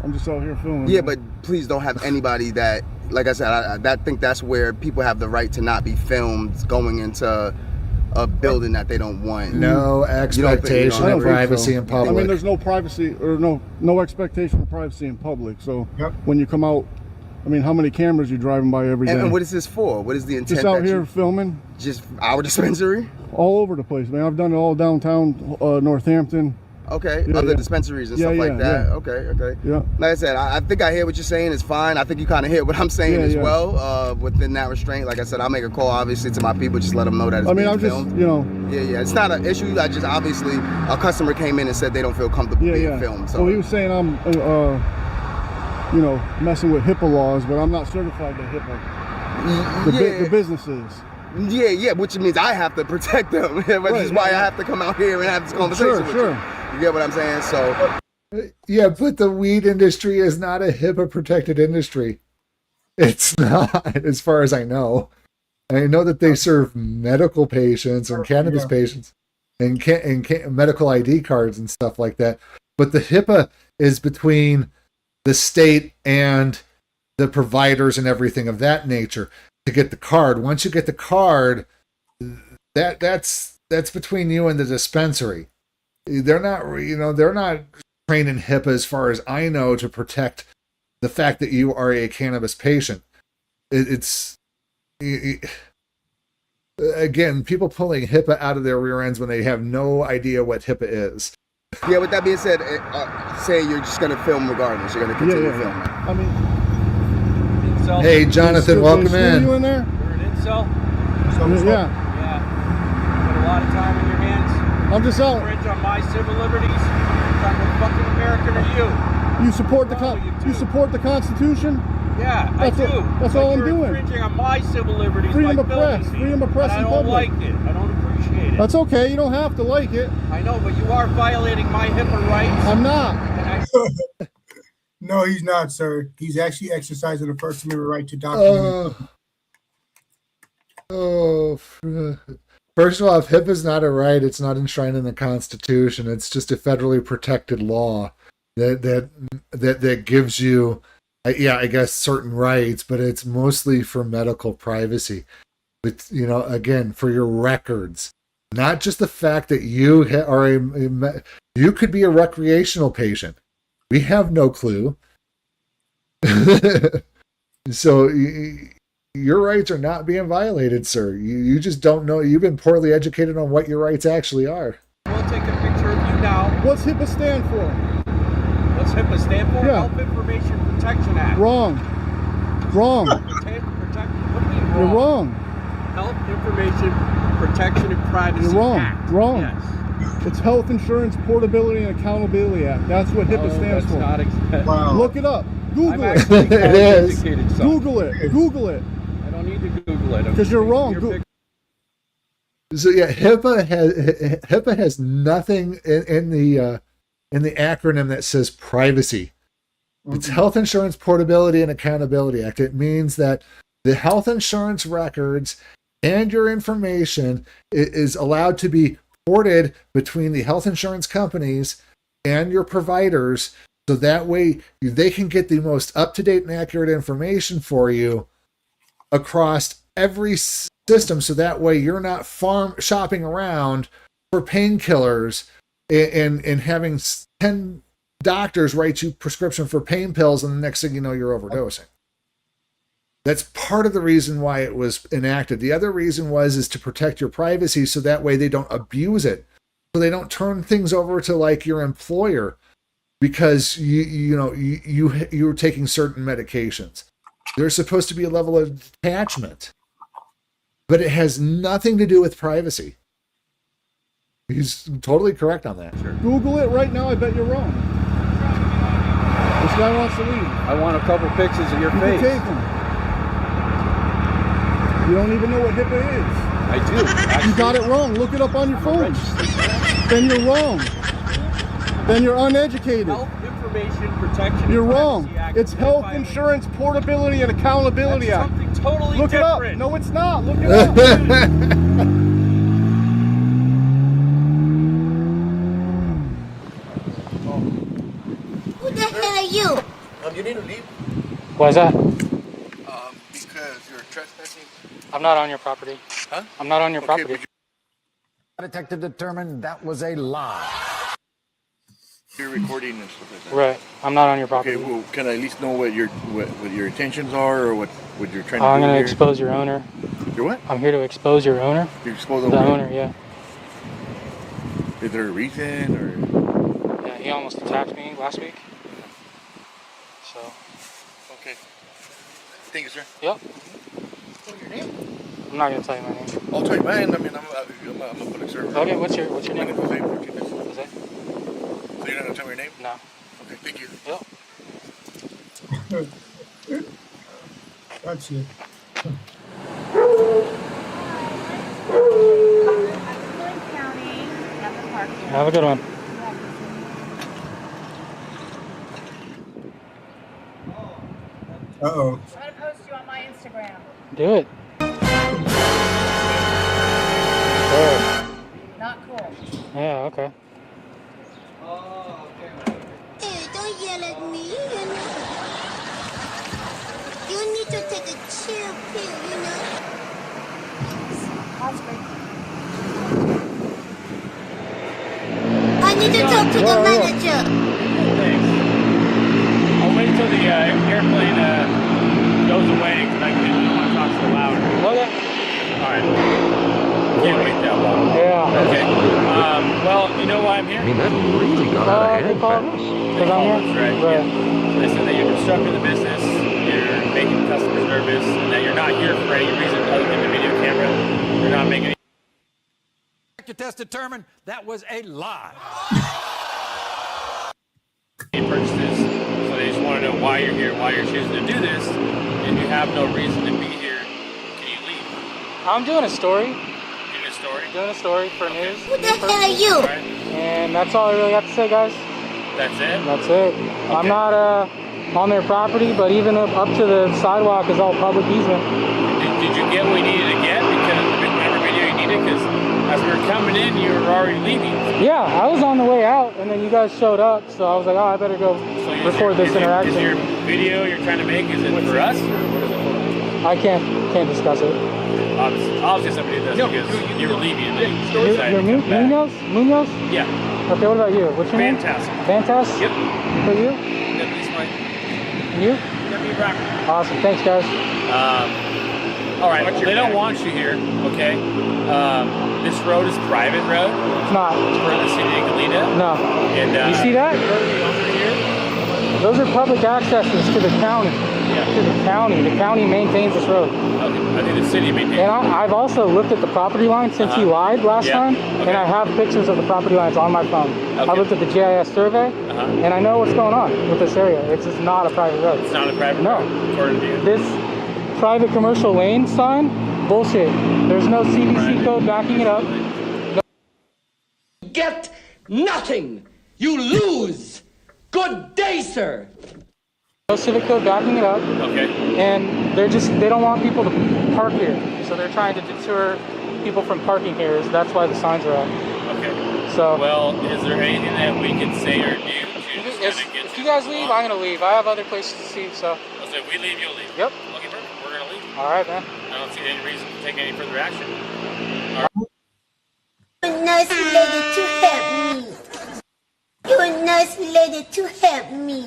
[SPEAKER 7] I'm just out here filming.
[SPEAKER 12] Yeah, but please don't have anybody that, like I said, I think that's where people have the right to not be filmed going into a building that they don't want.
[SPEAKER 3] No expectation of privacy in public.
[SPEAKER 7] I mean, there's no privacy or no expectation of privacy in public. So when you come out, I mean, how many cameras you driving by every day?
[SPEAKER 12] And what is this for? What is the intent?
[SPEAKER 7] Just out here filming.
[SPEAKER 12] Just our dispensary?
[SPEAKER 7] All over the place, man. I've done it all downtown, Northampton.
[SPEAKER 12] Okay, other dispensaries and stuff like that.
[SPEAKER 7] Yeah.
[SPEAKER 12] Okay.
[SPEAKER 7] Yeah.
[SPEAKER 12] Like I said, I think I hear what you're saying is fine. I think you kind of hear what I'm saying as well. Within that restraint, like I said, I'll make a call obviously to my people, just let them know that it's being filmed. Yeah, it's not an issue. I just obviously a customer came in and said they don't feel comfortable being filmed. So
[SPEAKER 7] he was saying I'm, messing with HIPAA laws, but I'm not certified to HIPAA. The businesses.
[SPEAKER 12] Yeah, which means I have to protect them, which is why I have to come out here and have this conversation with you. You get what I'm saying? So,
[SPEAKER 3] yeah, but the weed industry is not a HIPAA protected industry. It's not, as far as I know. I know that they serve medical patients and cannabis patients and medical ID cards and stuff like that. But the HIPAA is between the state and the providers and everything of that nature to get the card. Once you get the card, that's between you and the dispensary. They're not trained in HIPAA, as far as I know, to protect the fact that you are a cannabis patient. Again, people pulling HIPAA out of their rear ends when they have no idea what HIPAA is.
[SPEAKER 12] Yeah, with that being said, say you're just going to film regardless. You're going to continue filming.
[SPEAKER 7] I mean,
[SPEAKER 3] hey, Jonathan, welcome in.
[SPEAKER 7] You in there?
[SPEAKER 9] You're an incel?
[SPEAKER 7] Yeah.
[SPEAKER 9] Got a lot of time in your hands.
[SPEAKER 7] I'm just out.
[SPEAKER 9] Infringe on my civil liberties. What type of fucking American are you?
[SPEAKER 7] You support the Constitution?
[SPEAKER 9] Yeah, I do.
[SPEAKER 7] That's all I'm doing.
[SPEAKER 9] Infringing on my civil liberties.
[SPEAKER 7] Freedom of press in public.
[SPEAKER 9] I don't like it. I don't appreciate it.
[SPEAKER 7] That's okay. You don't have to like it.
[SPEAKER 9] I know, but you are violating my HIPAA rights.
[SPEAKER 7] I'm not.
[SPEAKER 5] No, he's not, sir. He's actually exercising the First Amendment right to document.
[SPEAKER 3] First of all, if HIPAA is not a right, it's not enshrined in the Constitution. It's just a federally protected law that gives you, I guess, certain rights, but it's mostly for medical privacy. But, you know, again, for your records, not just the fact that you are you could be a recreational patient. We have no clue. So your rights are not being violated, sir. You just don't know. You've been poorly educated on what your rights actually are.
[SPEAKER 9] We'll take a picture of you now.
[SPEAKER 8] What's HIPAA stand for?
[SPEAKER 9] What's HIPAA stand for?
[SPEAKER 8] Yeah.
[SPEAKER 9] Health Information Protection Act.
[SPEAKER 8] Wrong. Wrong.
[SPEAKER 9] What do you mean wrong?
[SPEAKER 8] You're wrong.
[SPEAKER 9] Health Information Protection and Privacy
[SPEAKER 8] You're wrong.
[SPEAKER 9] Act.
[SPEAKER 8] Wrong.
[SPEAKER 9] Yes.
[SPEAKER 8] It's Health Insurance Portability and Accountability Act. That's what HIPAA stands for.
[SPEAKER 9] Wow.
[SPEAKER 8] Look it up. Google
[SPEAKER 9] I'm
[SPEAKER 8] it.
[SPEAKER 9] actually
[SPEAKER 3] It is.
[SPEAKER 9] educated, son.
[SPEAKER 8] Google it. Google it.
[SPEAKER 9] I don't need to Google it.
[SPEAKER 8] Because you're wrong.
[SPEAKER 3] So yeah, HIPAA has nothing in the acronym that says privacy. It's Health Insurance Portability and Accountability Act. It means that the health insurance records and your information is allowed to be ported between the health insurance companies and your providers, so that way they can get the most up-to-date and accurate information for you across every system, so that way you're not shopping around for painkillers and having 10 doctors write you prescription for pain pills, and the next thing you know, you're overdosing. That's part of the reason why it was enacted. The other reason is to protect your privacy, so that way they don't abuse it, so they don't turn things over to like your employer because you're taking certain medications. There's supposed to be a level of detachment, but it has nothing to do with privacy. He's totally correct on that.
[SPEAKER 9] Sure.
[SPEAKER 8] Google it right now. I bet you're wrong. This guy wants to leave.
[SPEAKER 9] I want a couple pictures of your
[SPEAKER 8] You
[SPEAKER 9] face.
[SPEAKER 8] can take them. You don't even know what HIPAA is.
[SPEAKER 9] I do. Actually.
[SPEAKER 8] You got it wrong. Look it up on your phone. Then you're wrong. Then you're uneducated.
[SPEAKER 9] Health Information Protection.
[SPEAKER 8] You're
[SPEAKER 9] and
[SPEAKER 8] wrong.
[SPEAKER 9] Privacy Act
[SPEAKER 8] It's Health Insurance Portability and Accountability
[SPEAKER 9] That's
[SPEAKER 8] Act.
[SPEAKER 9] something totally
[SPEAKER 8] Look
[SPEAKER 9] different.
[SPEAKER 8] it up. No, it's not. Look it up.
[SPEAKER 14] Who the hell are you?
[SPEAKER 7] You need to leave.
[SPEAKER 15] Why is that?
[SPEAKER 7] Because you're trespassing.
[SPEAKER 15] I'm not on your property.
[SPEAKER 7] Huh?
[SPEAKER 15] I'm not on your property.
[SPEAKER 16] Detective determined that was a lie.
[SPEAKER 7] You're recording and stuff like that.
[SPEAKER 15] Right. I'm not on your property.
[SPEAKER 7] Okay, well, can I at least know what your intentions are, or what you're trying to do
[SPEAKER 15] I'm going to
[SPEAKER 7] here?
[SPEAKER 15] expose your owner.
[SPEAKER 7] Your what?
[SPEAKER 15] I'm here to expose your owner.
[SPEAKER 7] You expose
[SPEAKER 15] the owner, yeah.
[SPEAKER 7] Is there a reason, or?
[SPEAKER 15] Yeah, he almost attacked me last week. So.
[SPEAKER 7] Okay. Thank you, sir.
[SPEAKER 15] Yep.
[SPEAKER 7] What's your name?
[SPEAKER 15] I'm not going to tell you my name.
[SPEAKER 7] I'll tell you mine. I mean, I'm a public servant.
[SPEAKER 15] Okay, what's your name?
[SPEAKER 7] Jose.
[SPEAKER 15] Jose?
[SPEAKER 7] So you're not gonna tell me your name?
[SPEAKER 15] No.
[SPEAKER 7] Okay, thank you.
[SPEAKER 15] Yep.
[SPEAKER 5] That's it.
[SPEAKER 15] Have a good one.
[SPEAKER 5] Uh-oh.
[SPEAKER 17] I'm gonna post you on my Instagram.
[SPEAKER 15] Do it.
[SPEAKER 17] Not cool.
[SPEAKER 15] Yeah, okay.
[SPEAKER 14] Hey, don't yell at me, you know. You need to take a chill pill, you know. I need to talk to the manager.
[SPEAKER 18] Thanks. I'll wait till the airplane goes away because I don't want to talk so loud.
[SPEAKER 15] Okay.
[SPEAKER 18] All right. Can't wait that long.
[SPEAKER 15] Yeah.
[SPEAKER 18] Okay. Well, you know why I'm here?
[SPEAKER 15] I mean, that really got out of hand.
[SPEAKER 18] Because I'm here? Right. Yeah. They said that you're disrupting the business, you're making customers nervous, and that you're not here for any reason other than the video camera. You're not making any...
[SPEAKER 16] Test determined that was a lie.
[SPEAKER 18] Purchases, so they just want to know why you're here, why you're choosing to do this, and you have no reason to be here. Can you leave?
[SPEAKER 15] I'm doing a story.
[SPEAKER 18] Doing a story?
[SPEAKER 15] Doing a story for news.
[SPEAKER 14] Who the hell are you?
[SPEAKER 18] Right.
[SPEAKER 15] And that's all I really have to say, guys.
[SPEAKER 18] That's it?
[SPEAKER 15] That's it. Okay. I'm not on their property, but even up to the sidewalk is all public easement.
[SPEAKER 18] Did you get what you needed to get? Because whatever video you needed? Because already leaving.
[SPEAKER 15] Yeah, I was on the way out, and then you guys showed up, so I was like, oh, I better go record this interaction.
[SPEAKER 18] Is your video you're trying to make, is it for us, or what is it for?
[SPEAKER 15] I can't discuss it.
[SPEAKER 18] Obviously somebody did this because you were leaving and then you decided
[SPEAKER 15] You're
[SPEAKER 18] to come back.
[SPEAKER 15] Munoz?
[SPEAKER 18] Yeah.
[SPEAKER 15] Okay, what about you? What's your name?
[SPEAKER 18] Fantastic.
[SPEAKER 15] Fantastic?
[SPEAKER 18] Yep.
[SPEAKER 15] For you?
[SPEAKER 18] Deputy Smite.
[SPEAKER 15] And you?
[SPEAKER 18] Deputy Brown.
[SPEAKER 15] Awesome. Thanks, guys.
[SPEAKER 18] All right, well, they don't want you here, okay? This road is private road.
[SPEAKER 15] It's not.
[SPEAKER 18] It's for the city of Galena.
[SPEAKER 15] No.
[SPEAKER 18] And
[SPEAKER 15] you see that? Those are public accesses to the county.
[SPEAKER 18] Yeah.
[SPEAKER 15] To the county. The county maintains this road.
[SPEAKER 18] Okay. I think the city maintains it.
[SPEAKER 15] And I've also looked at the property line since you lied last time, and I have pictures of the property lines on my phone. I looked at the GIS survey, and I know what's going on with this area. It's just not a private road.
[SPEAKER 18] It's not a private road, according to you.
[SPEAKER 15] This private commercial lane sign, bullshit. There's no CBC code backing it up.
[SPEAKER 19] Get nothing. You lose. Good day, sir.
[SPEAKER 15] No civic code backing it up.
[SPEAKER 18] Okay.
[SPEAKER 15] And they don't want people to park here. So they're trying to deter people from parking here. That's why the signs are up.
[SPEAKER 18] Okay.
[SPEAKER 15] So.
[SPEAKER 18] Well, is there anything that we can say or do to just kind of get
[SPEAKER 15] if you guys leave, I'm going to leave. I have other places to see, so.
[SPEAKER 18] So if we leave, you'll leave?
[SPEAKER 15] Yep.
[SPEAKER 18] Okay, perfect. We're going to leave.
[SPEAKER 15] All right, man.
[SPEAKER 18] I don't see any reason to take any further action.
[SPEAKER 14] You're a nice lady to help me. You're a nice lady to help me.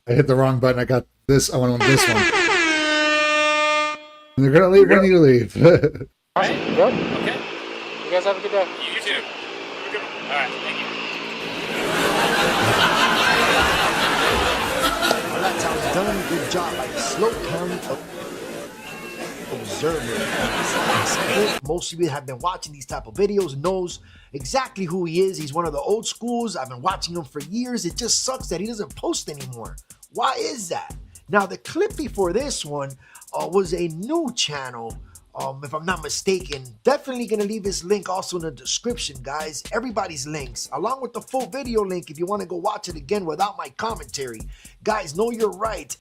[SPEAKER 3] I hit the wrong button. I got this. I want on this one. And they're gonna leave when you leave.
[SPEAKER 15] Awesome. Yep.
[SPEAKER 18] Okay.
[SPEAKER 15] You guys have a good day.
[SPEAKER 18] You too. All right. Thank you.
[SPEAKER 11] Well, that's how it's done. Good job by the Slow County Observer. Most of you have been watching these type of videos, knows exactly who he is. He's one of the old schools. I've been watching him for years. It just sucks that he doesn't post anymore. Why is that? Now, the clip before this one was a new channel, if I'm not mistaken. Definitely going to leave his link also in the description, guys. Everybody's links, along with the full video link if you want to go watch it again without my commentary. Guys, know you're right.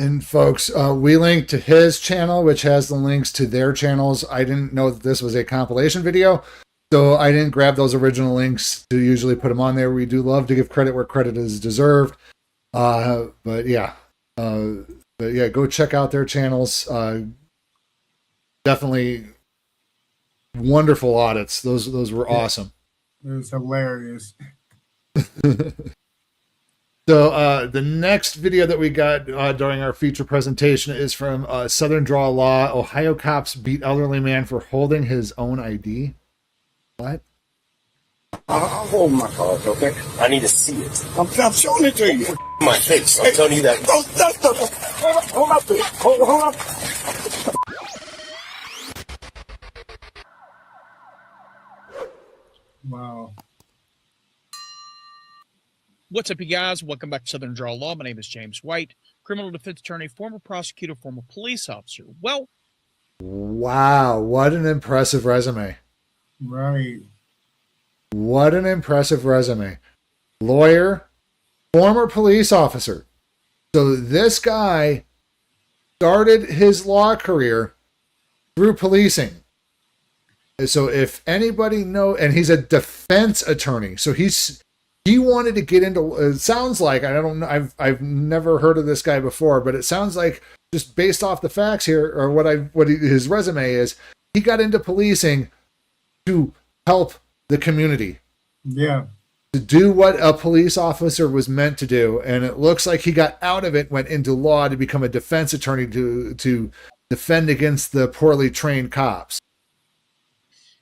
[SPEAKER 3] And folks, we linked to his channel, which has the links to their channels. I didn't know that this was a compilation video, so I didn't grab those original links to usually put them on there. We do love to give credit where credit is deserved. But yeah, go check out their channels. Definitely wonderful audits. Those were awesome.
[SPEAKER 5] It was hilarious.
[SPEAKER 3] So the next video that we got during our feature presentation is from Southern Draw Law. Ohio cops beat elderly man for holding his own ID. What?
[SPEAKER 7] I'll hold my cards, okay? I need to see it. I'm showing it to you. My face. I'm telling you that. Hold up. Hold up.
[SPEAKER 5] Wow.
[SPEAKER 20] What's up, you guys? Welcome back to Southern Draw Law. My name is James White, criminal defense attorney, former prosecutor, former police officer. Well,
[SPEAKER 3] wow, what an impressive resume.
[SPEAKER 5] Right.
[SPEAKER 3] What an impressive resume. Lawyer, former police officer. So this guy started his law career through policing. So if anybody knows, and he's a defense attorney, so he wanted to get into, it sounds like, I don't know, I've never heard of this guy before, but it sounds like, just based off the facts here, or his resume is, he got into policing to help the community.
[SPEAKER 5] Yeah.
[SPEAKER 3] To do what a police officer was meant to do. And it looks like he got out of it, went into law to become a defense attorney to defend against the poorly trained cops.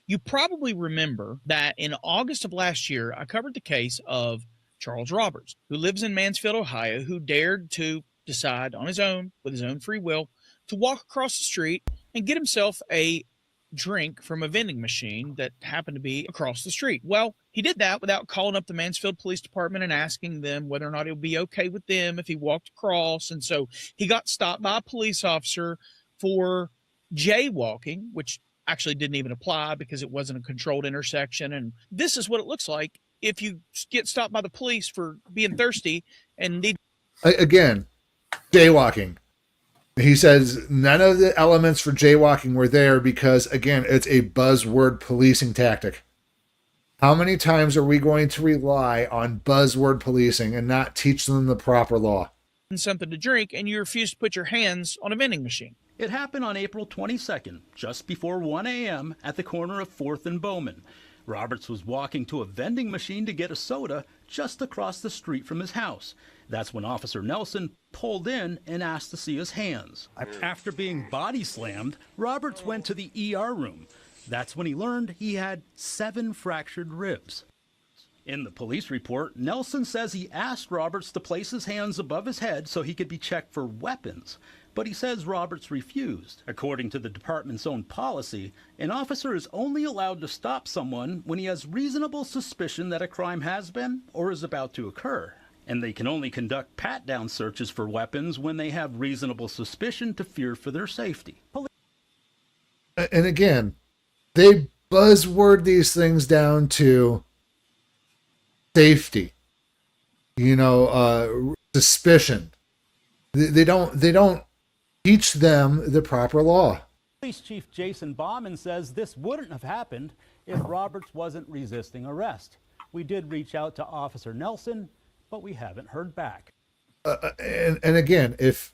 [SPEAKER 20] you probably remember that in August of last year, I covered the case of Charles Roberts, who lives in Mansfield, Ohio, who dared to decide on his own, with his own free will, to walk across the street and get himself a drink from a vending machine that happened to be across the street. Well, he did that without calling up the Mansfield Police Department and asking them whether or not it would be okay with them if he walked across. And so he got stopped by a police officer for jaywalking, which actually didn't even apply because it wasn't a controlled intersection. And this is what it looks like if you get stopped by the police for being thirsty and need.
[SPEAKER 3] Again, jaywalking. He says none of the elements for jaywalking were there because, again, it's a buzzword policing tactic. How many times are we going to rely on buzzword policing and not teach them the proper law?
[SPEAKER 20] Something to drink and you refuse to put your hands on a vending machine.
[SPEAKER 21] It happened on April 22nd, just before 1 a.m. at the corner of 4th and Bowman. Roberts was walking to a vending machine to get a soda just across the street from his house. That's when Officer Nelson pulled in and asked to see his hands. After being body slammed, Roberts went to the ER room. That's when he learned he had 7 fractured ribs. In the police report, Nelson says he asked Roberts to place his hands above his head so he could be checked for weapons, but he says Roberts refused. According to the department's own policy, an officer is only allowed to stop someone when he has reasonable suspicion that a crime has been or is about to occur. And they can only conduct pat-down searches for weapons when they have reasonable suspicion to fear for their safety.
[SPEAKER 3] And again, they buzzword these things down to safety, suspicion. They don't teach them the proper law.
[SPEAKER 22] Police Chief Jason Bauman says this wouldn't have happened if Roberts wasn't resisting arrest. We did reach out to Officer Nelson, but we haven't heard back.
[SPEAKER 3] And again, if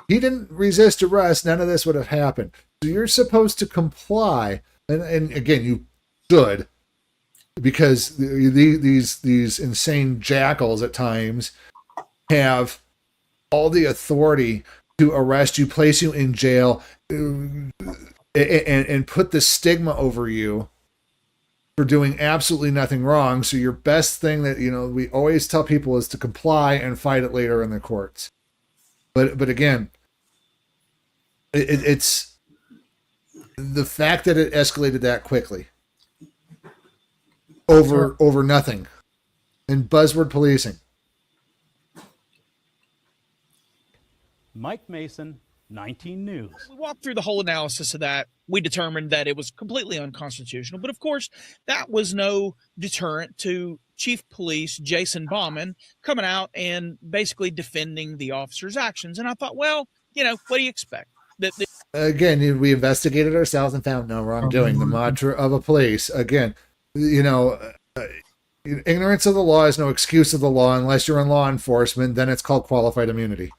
[SPEAKER 3] he didn't resist arrest, none of this would have happened. So you're supposed to comply, and again, you should, because these insane jackals at times have all the authority to arrest you, place you in jail, and put the stigma over you for doing absolutely nothing wrong. So your best thing that we always tell people is to comply and fight it later in the courts. But again, it's the fact that it escalated that quickly over nothing, and buzzword policing.
[SPEAKER 22] Mike Mason, 19 News.
[SPEAKER 20] We walked through the whole analysis of that. We determined that it was completely unconstitutional. But of course, that was no deterrent to Chief Police Jason Bauman coming out and basically defending the officer's actions. And I thought, well, what do you expect?
[SPEAKER 3] Again, we investigated ourselves and found no wrongdoing. The mantra of a police. Again, ignorance of the law is no excuse of the law unless you're in law enforcement. Then it's called qualified immunity.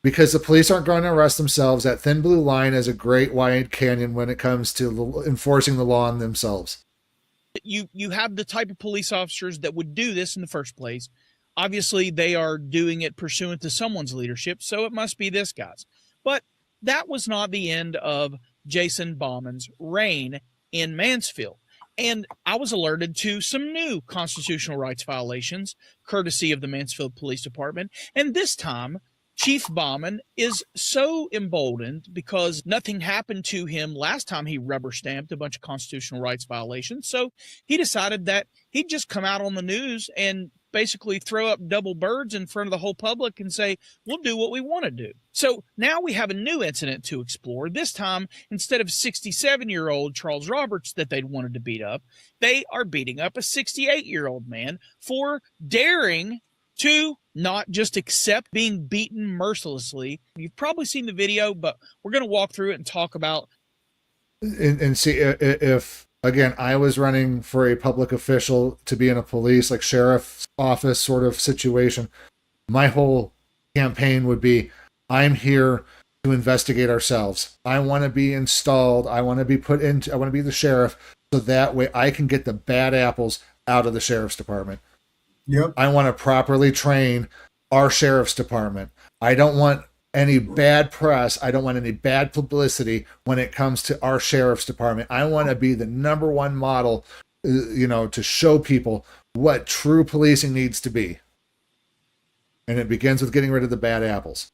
[SPEAKER 3] Because the police aren't going to arrest themselves. That thin blue line is a great wide canyon when it comes to enforcing the law on themselves.
[SPEAKER 20] You have the type of police officers that would do this in the first place. Obviously, they are doing it pursuant to someone's leadership, so it must be this guy's. But that was not the end of Jason Bauman's reign in Mansfield. And I was alerted to some new constitutional rights violations, courtesy of the Mansfield Police Department. And this time, Chief Bauman is so emboldened because nothing happened to him last time he rubber stamped a bunch of constitutional rights violations. So he decided that he'd just come out on the news and basically throw up double birds in front of the whole public and say, we'll do what we want to do. So now we have a new incident to explore. This time, instead of 67-year-old Charles Roberts that they'd wanted to beat up, they are beating up a 68-year-old man for daring to not just accept being beaten mercilessly. You've probably seen the video, but we're going to walk through it and talk about.
[SPEAKER 3] And see if, again, I was running for a public official to be in a police, like sheriff's office sort of situation, my whole campaign would be, I'm here to investigate ourselves. I want to be installed. I want to be I want to be the sheriff, so that way I can get the bad apples out of the sheriff's department.
[SPEAKER 5] Yep.
[SPEAKER 3] I want to properly train our sheriff's department. I don't want any bad press. I don't want any bad publicity when it comes to our sheriff's department. I want to be the number one model, to show people what true policing needs to be. And it begins with getting rid of the bad apples.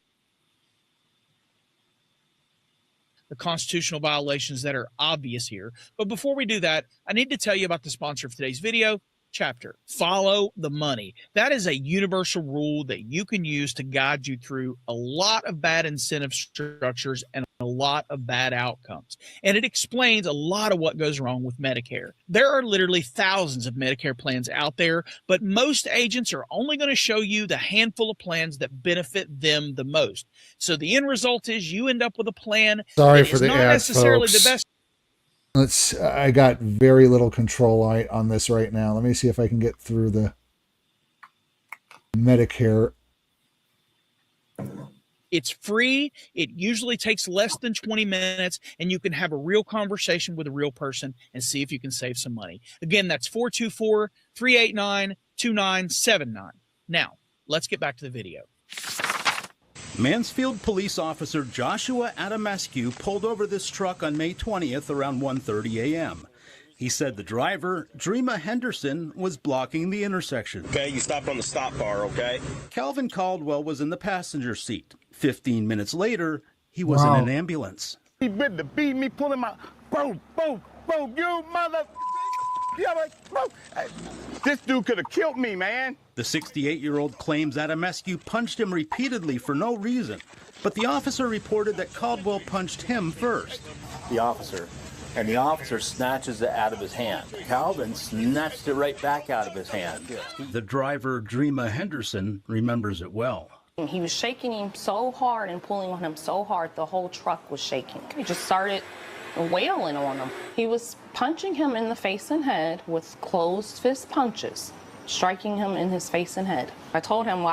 [SPEAKER 20] The constitutional violations that are obvious here. But before we do that, I need to tell you about the sponsor of today's video, Chapter. Follow the money. That is a universal rule that you can use to guide you through a lot of bad incentive structures and a lot of bad outcomes. And it explains a lot of what goes wrong with Medicare. There are literally thousands of Medicare plans out there, but most agents are only going to show you the handful of plans that benefit them the most. So the end result is you end up with a plan
[SPEAKER 3] Sorry
[SPEAKER 20] that
[SPEAKER 3] for
[SPEAKER 20] is
[SPEAKER 3] the
[SPEAKER 20] not
[SPEAKER 3] ads,
[SPEAKER 20] necessarily
[SPEAKER 3] folks.
[SPEAKER 20] the best.
[SPEAKER 3] I got very little control on this right now. Let me see if I can get through the Medicare.
[SPEAKER 20] It's free. It usually takes less than 20 minutes, and you can have a real conversation with a real person and see if you can save some money. Again, that's 424-389-2979. Now, let's get back to the video.
[SPEAKER 21] Mansfield police officer Joshua Adamescu pulled over this truck on May 20th around 1:30 a.m. He said the driver, Dreama Henderson, was blocking the intersection.
[SPEAKER 2] Okay, you stopped on the stop bar, okay?
[SPEAKER 21] Calvin Caldwell was in the passenger seat. 15 minutes later, he was in an ambulance.
[SPEAKER 2] He been to beat me, pulling my boom, you mother. This dude could have killed me, man.
[SPEAKER 21] The 68-year-old claims Adamescu punched him repeatedly for no reason, but the officer reported that Caldwell punched him first.
[SPEAKER 4] The officer snatches it out of his hand. Calvin snatched it right back out of his hand.
[SPEAKER 21] The driver, Dreama Henderson, remembers it well.
[SPEAKER 23] He was shaking him so hard and pulling on him so hard, the whole truck was shaking. He just started wailing on him. He was punching him in the face and head with closed fist punches, striking him in his face and head. I told him,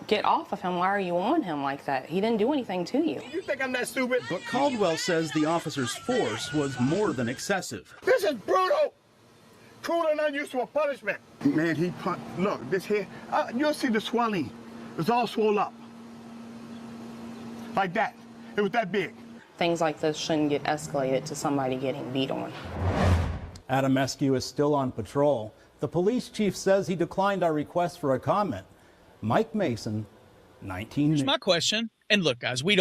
[SPEAKER 23] get off of him. Why are you on him like that? He didn't do anything to you.
[SPEAKER 2] You think I'm that stupid?
[SPEAKER 21] But Caldwell says the officer's force was more than excessive.
[SPEAKER 2] This is brutal. Cruel and unusual punishment. Man, he punched. Look, this here, you'll see the swelling. It's all swollen up. Like that. It was that big.
[SPEAKER 23] Things like this shouldn't get escalated to somebody getting beat on.
[SPEAKER 22] Adamescu is still on patrol. The police chief says he declined our request for a comment. Mike Mason, 19.
[SPEAKER 20] Here's my question. And look, guys, we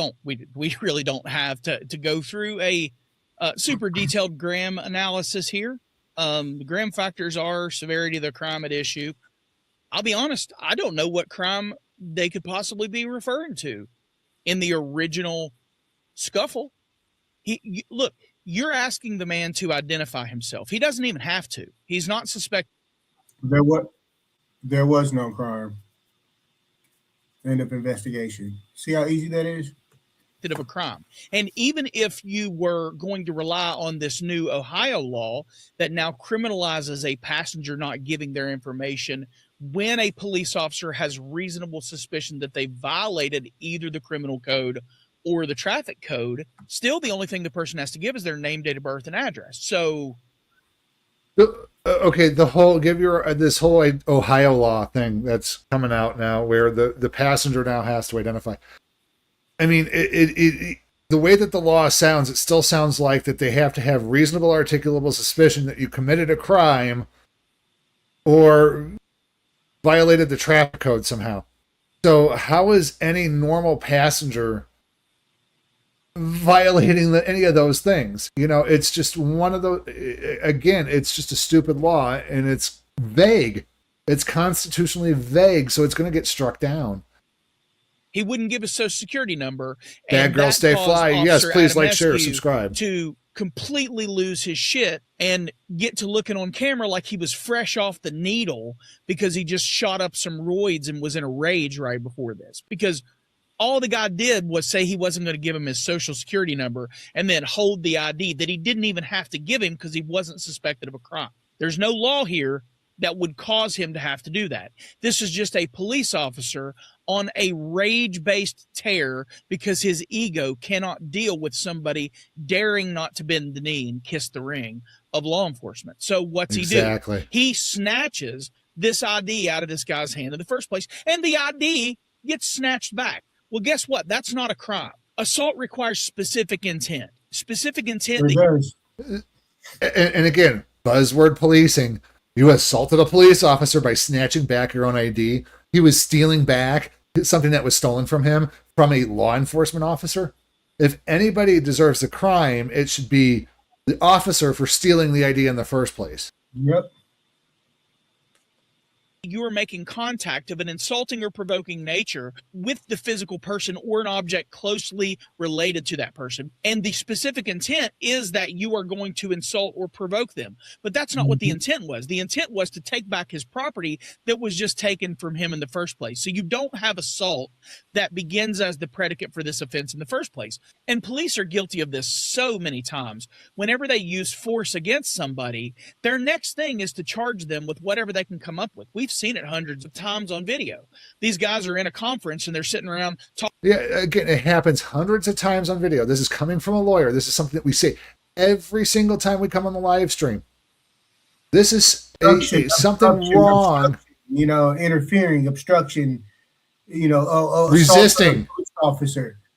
[SPEAKER 20] really don't have to go through a super detailed Graham analysis here. The Graham factors are severity of the crime at issue. I'll be honest, I don't know what crime they could possibly be referring to in the original scuffle. Look, you're asking the man to identify himself. He doesn't even have to. He's not suspected.
[SPEAKER 5] There was no crime. End of investigation. See how easy that is?
[SPEAKER 20] Of a crime. And even if you were going to rely on this new Ohio law that now criminalizes a passenger not giving their information when a police officer has reasonable suspicion that they violated either the criminal code or the traffic code, still the only thing the person has to give is their name, date of birth, and address. So
[SPEAKER 3] okay, this whole Ohio law thing that's coming out now where the passenger now has to identify. I mean, it the way that the law sounds, it still sounds like that they have to have reasonable articulable suspicion that you committed a crime or violated the traffic code somehow. So how is any normal passenger violating any of those things? You know, it's just one of those, again, it's just a stupid law and it's vague. It's constitutionally vague, so it's going to get struck down.
[SPEAKER 20] He wouldn't give his social security number.
[SPEAKER 3] Bad girl, stay fly. Yes, please like, share, subscribe.
[SPEAKER 20] To completely lose his shit and get to looking on camera like he was fresh off the needle because he just shot up some roids and was in a rage right before this. Because all the guy did was say he wasn't going to give him his social security number and then hold the ID that he didn't even have to give him because he wasn't suspected of a crime. There's no law here that would cause him to have to do that. This is just a police officer on a rage-based tear because his ego cannot deal with somebody daring not to bend the knee and kiss the ring of law enforcement. So what's he do? He snatches this ID out of this guy's hand in the first place, and the ID gets snatched back. Well, guess what? That's not a crime. Assault requires specific intent. Specific intent.
[SPEAKER 3] And again, buzzword policing. You assaulted a police officer by snatching back your own ID. He was stealing back something that was stolen from him from a law enforcement officer. If anybody deserves a crime, it should be the officer for stealing the ID in the first place.
[SPEAKER 5] Yep.
[SPEAKER 20] you are making contact of an insulting or provoking nature with the physical person or an object closely related to that person. And the specific intent is that you are going to insult or provoke them. But that's not what the intent was. The intent was to take back his property that was just taken from him in the first place. So you don't have assault that begins as the predicate for this offense in the first place. And police are guilty of this so many times. Whenever they use force against somebody, their next thing is to charge them with whatever they can come up with. We've seen it hundreds of times on video. These guys are in a conference and they're sitting around talking.
[SPEAKER 3] Yeah, again, it happens hundreds of times on video. This is coming from a lawyer. This is something that we say every single time we come on the live stream. This is something wrong.
[SPEAKER 5] You know, interfering, obstruction, you know,
[SPEAKER 3] resisting.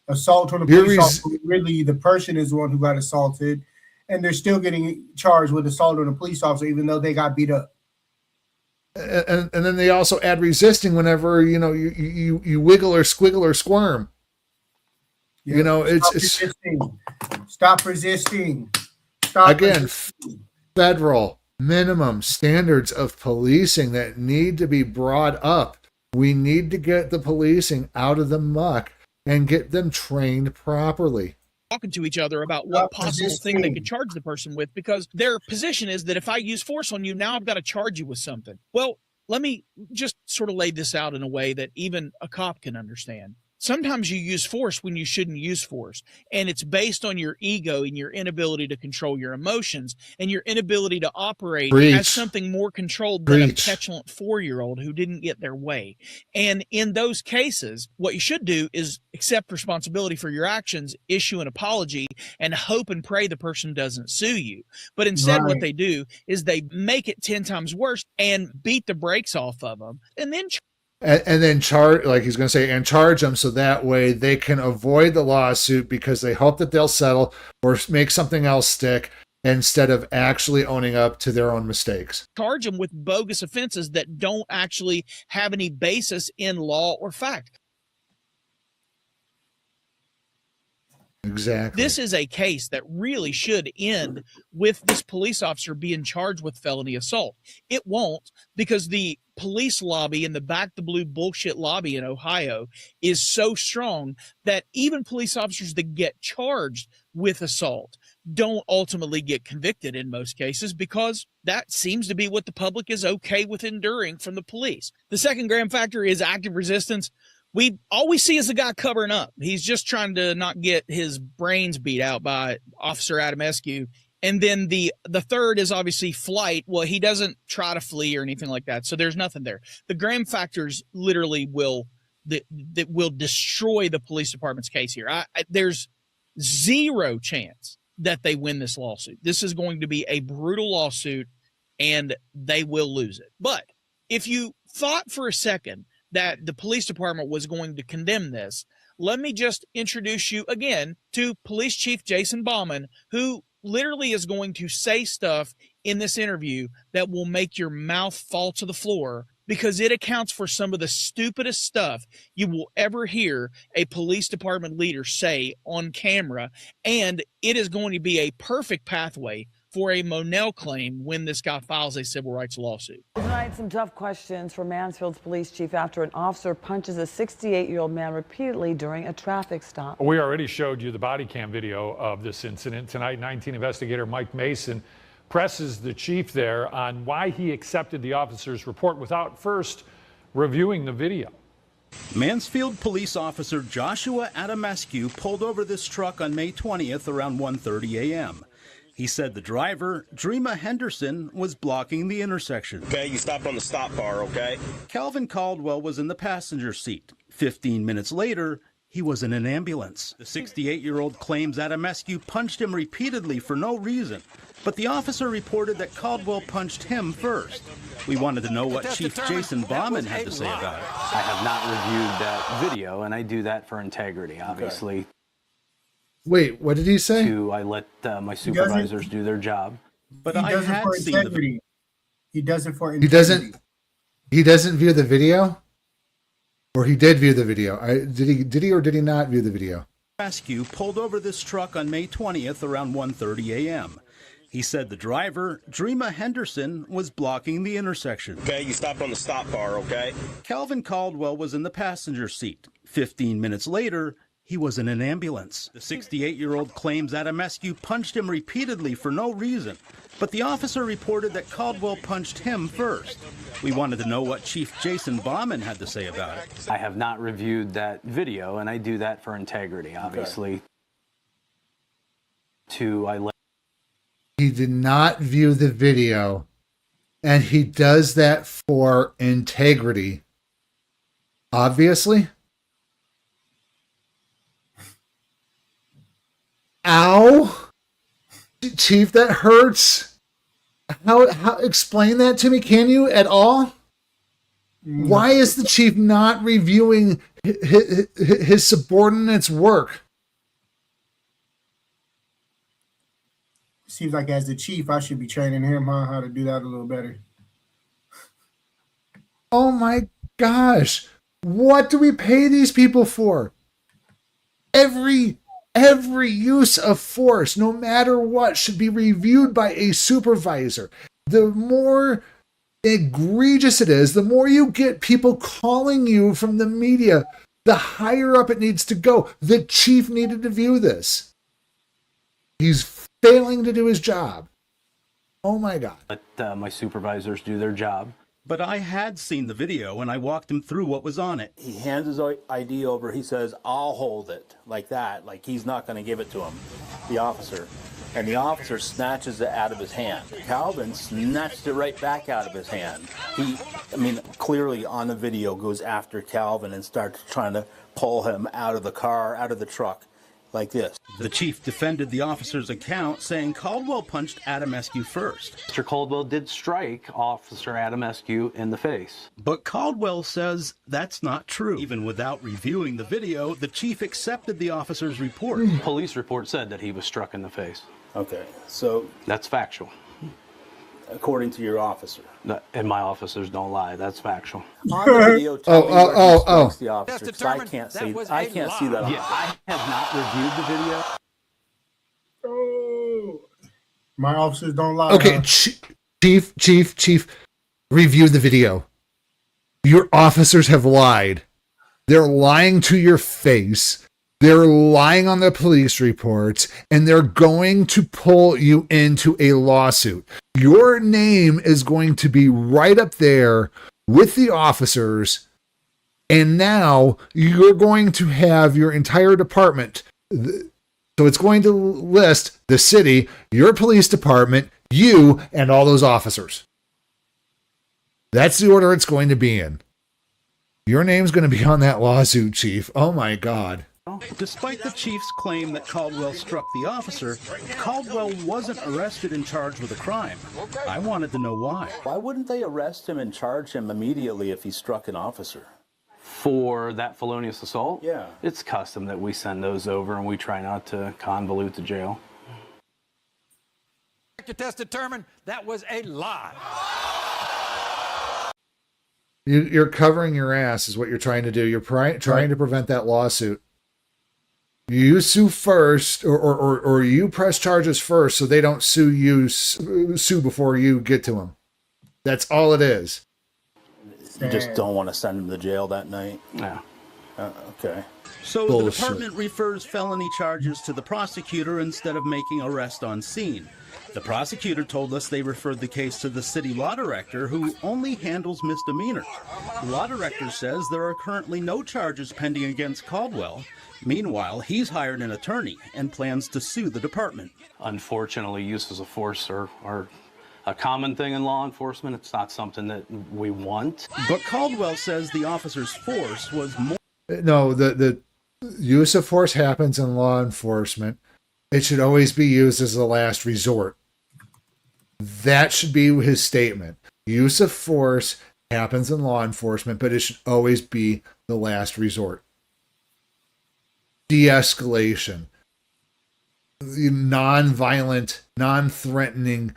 [SPEAKER 5] Assault on a police officer. Really, the person is the one who got assaulted, and they're still getting charged with assault on a police officer, even though they got beat up.
[SPEAKER 3] And then they also add resisting whenever, you know, you wiggle or squiggle or squirm.
[SPEAKER 5] Yeah.
[SPEAKER 3] You know,
[SPEAKER 5] Stop resisting.
[SPEAKER 3] Again, federal minimum standards of policing that need to be brought up. We need to get the policing out of the muck and get them trained properly.
[SPEAKER 20] Talking to each other about what possible thing they could charge the person with, because their position is that if I use force on you, now I've got to charge you with something. Well, let me just sort of lay this out in a way that even a cop can understand. Sometimes you use force when you shouldn't use force, and it's based on your ego and your inability to control your emotions and your inability to operate as something more controlled than a petulant 4-year-old who didn't get their way. And in those cases, what you should do is accept responsibility for your actions, issue an apology, and hope and pray the person doesn't sue you. But instead, what they do is they make it 10 times worse and beat the brakes off of them, and then
[SPEAKER 3] and then charge, like he's going to say, and charge them so that way they can avoid the lawsuit because they hope that they'll settle or make something else stick instead of actually owning up to their own mistakes.
[SPEAKER 20] Charge them with bogus offenses that don't actually have any basis in law or fact.
[SPEAKER 3] Exactly.
[SPEAKER 20] This is a case that really should end with this police officer being charged with felony assault. It won't, because the police lobby and the back the blue bullshit lobby in Ohio is so strong that even police officers that get charged with assault don't ultimately get convicted in most cases, because that seems to be what the public is okay with enduring from the police. The second grand factor is active resistance. All we see is the guy covering up. He's just trying to not get his brains beat out by Officer Adamescu. And then the third is obviously flight. Well, he doesn't try to flee or anything like that. So there's nothing there. The gram factors literally will destroy the police department's case here. There's zero chance that they win this lawsuit. This is going to be a brutal lawsuit and they will lose it. But if you thought for a second that the police department was going to condemn this, let me just introduce you again to Police Chief Jason Bauman, who literally is going to say stuff in this interview that will make your mouth fall to the floor, because it accounts for some of the stupidest stuff you will ever hear a police department leader say on camera, and it is going to be a perfect pathway for a Monell claim when this guy files a civil rights lawsuit.
[SPEAKER 1] Tonight, some tough questions for Mansfield's police chief after an officer punches a 68-year-old man repeatedly during a traffic stop.
[SPEAKER 6] We already showed you the body cam video of this incident. Tonight, 19 investigator Mike Mason presses the chief there on why he accepted the officer's report without first reviewing the video.
[SPEAKER 21] Mansfield police officer Joshua Adamescu pulled over this truck on May 20th around 1:30 a.m. He said the driver, Dreama Henderson, was blocking the intersection.
[SPEAKER 10] Okay, you stopped on the stop bar, okay?
[SPEAKER 21] Calvin Caldwell was in the passenger seat. 15 minutes later, he was in an ambulance. The 68-year-old claims Adamescu punched him repeatedly for no reason, but the officer reported that Caldwell punched him first. We wanted to know what Chief Jason Bauman had to say about it.
[SPEAKER 24] I have not reviewed that video, and I do that for integrity, obviously.
[SPEAKER 3] Okay. Wait, what did he say?
[SPEAKER 24] I let my supervisors do their job.
[SPEAKER 21] But I had seen the...
[SPEAKER 5] He does it for integrity.
[SPEAKER 3] He doesn't view the video? Or he did view the video? Did he or did he not view the video?
[SPEAKER 21] Rescue pulled over this truck on May 20th around 1:30 a.m. He said the driver, Dreama Henderson, was blocking the intersection.
[SPEAKER 10] Okay, you stopped on the stop bar, okay?
[SPEAKER 21] Calvin Caldwell was in the passenger seat. 15 minutes later, he was in an ambulance. The 68-year-old claims Adamescu punched him repeatedly for no reason, but the officer reported that Caldwell punched him first. We wanted to know what Chief Jason Bauman had to say about it.
[SPEAKER 24] I have not reviewed that video, and I do that for integrity, obviously.
[SPEAKER 3] He did not view the video, and he does that for integrity. Obviously. Ow! Chief, that hurts. How explain that to me, can you, at all? Why is the chief not reviewing his subordinates' work?
[SPEAKER 5] Seems like as the chief, I should be training him how to do that a little better.
[SPEAKER 3] Oh my gosh. What do we pay these people for? Every use of force, no matter what, should be reviewed by a supervisor. The more egregious it is, the more you get people calling you from the media, the higher up it needs to go. The chief needed to view this. He's failing to do his job. Oh my God.
[SPEAKER 24] Let my supervisors do their job.
[SPEAKER 21] But I had seen the video, and I walked him through what was on it.
[SPEAKER 4] He hands his ID over. He says, I'll hold it, like that, like he's not going to give it to him, the officer. And the officer snatches it out of his hand. Calvin snatched it right back out of his hand. He, clearly on the video goes after Calvin and starts trying to pull him out of the car, out of the truck, like this.
[SPEAKER 21] The chief defended the officer's account, saying Caldwell punched Adamescu first.
[SPEAKER 24] Mr. Caldwell did strike Officer Adamescu in the face.
[SPEAKER 21] But Caldwell says that's not true. Even without reviewing the video, the chief accepted the officer's report.
[SPEAKER 24] Police report said that he was struck in the face.
[SPEAKER 4] Okay, so...
[SPEAKER 24] That's factual.
[SPEAKER 4] According to your officer.
[SPEAKER 24] And my officers don't lie. That's factual.
[SPEAKER 4] On the video, tell me where he strikes the officer, 'cause I can't see that.
[SPEAKER 24] Yeah, I have not reviewed the video.
[SPEAKER 5] Oh, my officers don't lie.
[SPEAKER 3] Okay, Chief, review the video. Your officers have lied. They're lying to your face. They're lying on the police reports, and they're going to pull you into a lawsuit. Your name is going to be right up there with the officers, and now you're going to have your entire department. So it's going to list the city, your police department, you, and all those officers. That's the order it's going to be in. Your name's going to be on that lawsuit, Chief. Oh my God.
[SPEAKER 21] Despite the chief's claim that Caldwell struck the officer, Caldwell wasn't arrested and charged with a crime. I wanted to know why.
[SPEAKER 4] Why wouldn't they arrest him and charge him immediately if he struck an officer?
[SPEAKER 24] For that felonious assault?
[SPEAKER 4] Yeah.
[SPEAKER 24] It's custom that we send those over, and we try not to convolute the jail.
[SPEAKER 16] The test determined that was a lie.
[SPEAKER 3] You're covering your ass is what you're trying to do. You're trying to prevent that lawsuit. You sue first, or you press charges first so they don't sue before you get to them. That's all it is.
[SPEAKER 4] You just don't want to send him to jail that night?
[SPEAKER 24] Yeah.
[SPEAKER 4] Okay.
[SPEAKER 21] So
[SPEAKER 3] Bullshit.
[SPEAKER 21] the department refers felony charges to the prosecutor instead of making arrest on scene. The prosecutor told us they referred the case to the city law director, who only handles misdemeanors. The law director says there are currently no charges pending against Caldwell. Meanwhile, he's hired an attorney and plans to sue the department.
[SPEAKER 24] Unfortunately, uses of force are a common thing in law enforcement. It's not something that we want.
[SPEAKER 21] But Caldwell says the officer's force was more...
[SPEAKER 3] No, the use of force happens in law enforcement. It should always be used as a last resort. That should be his statement. Use of force happens in law enforcement, but it should always be the last resort. De-escalation. Non-violent, non-threatening,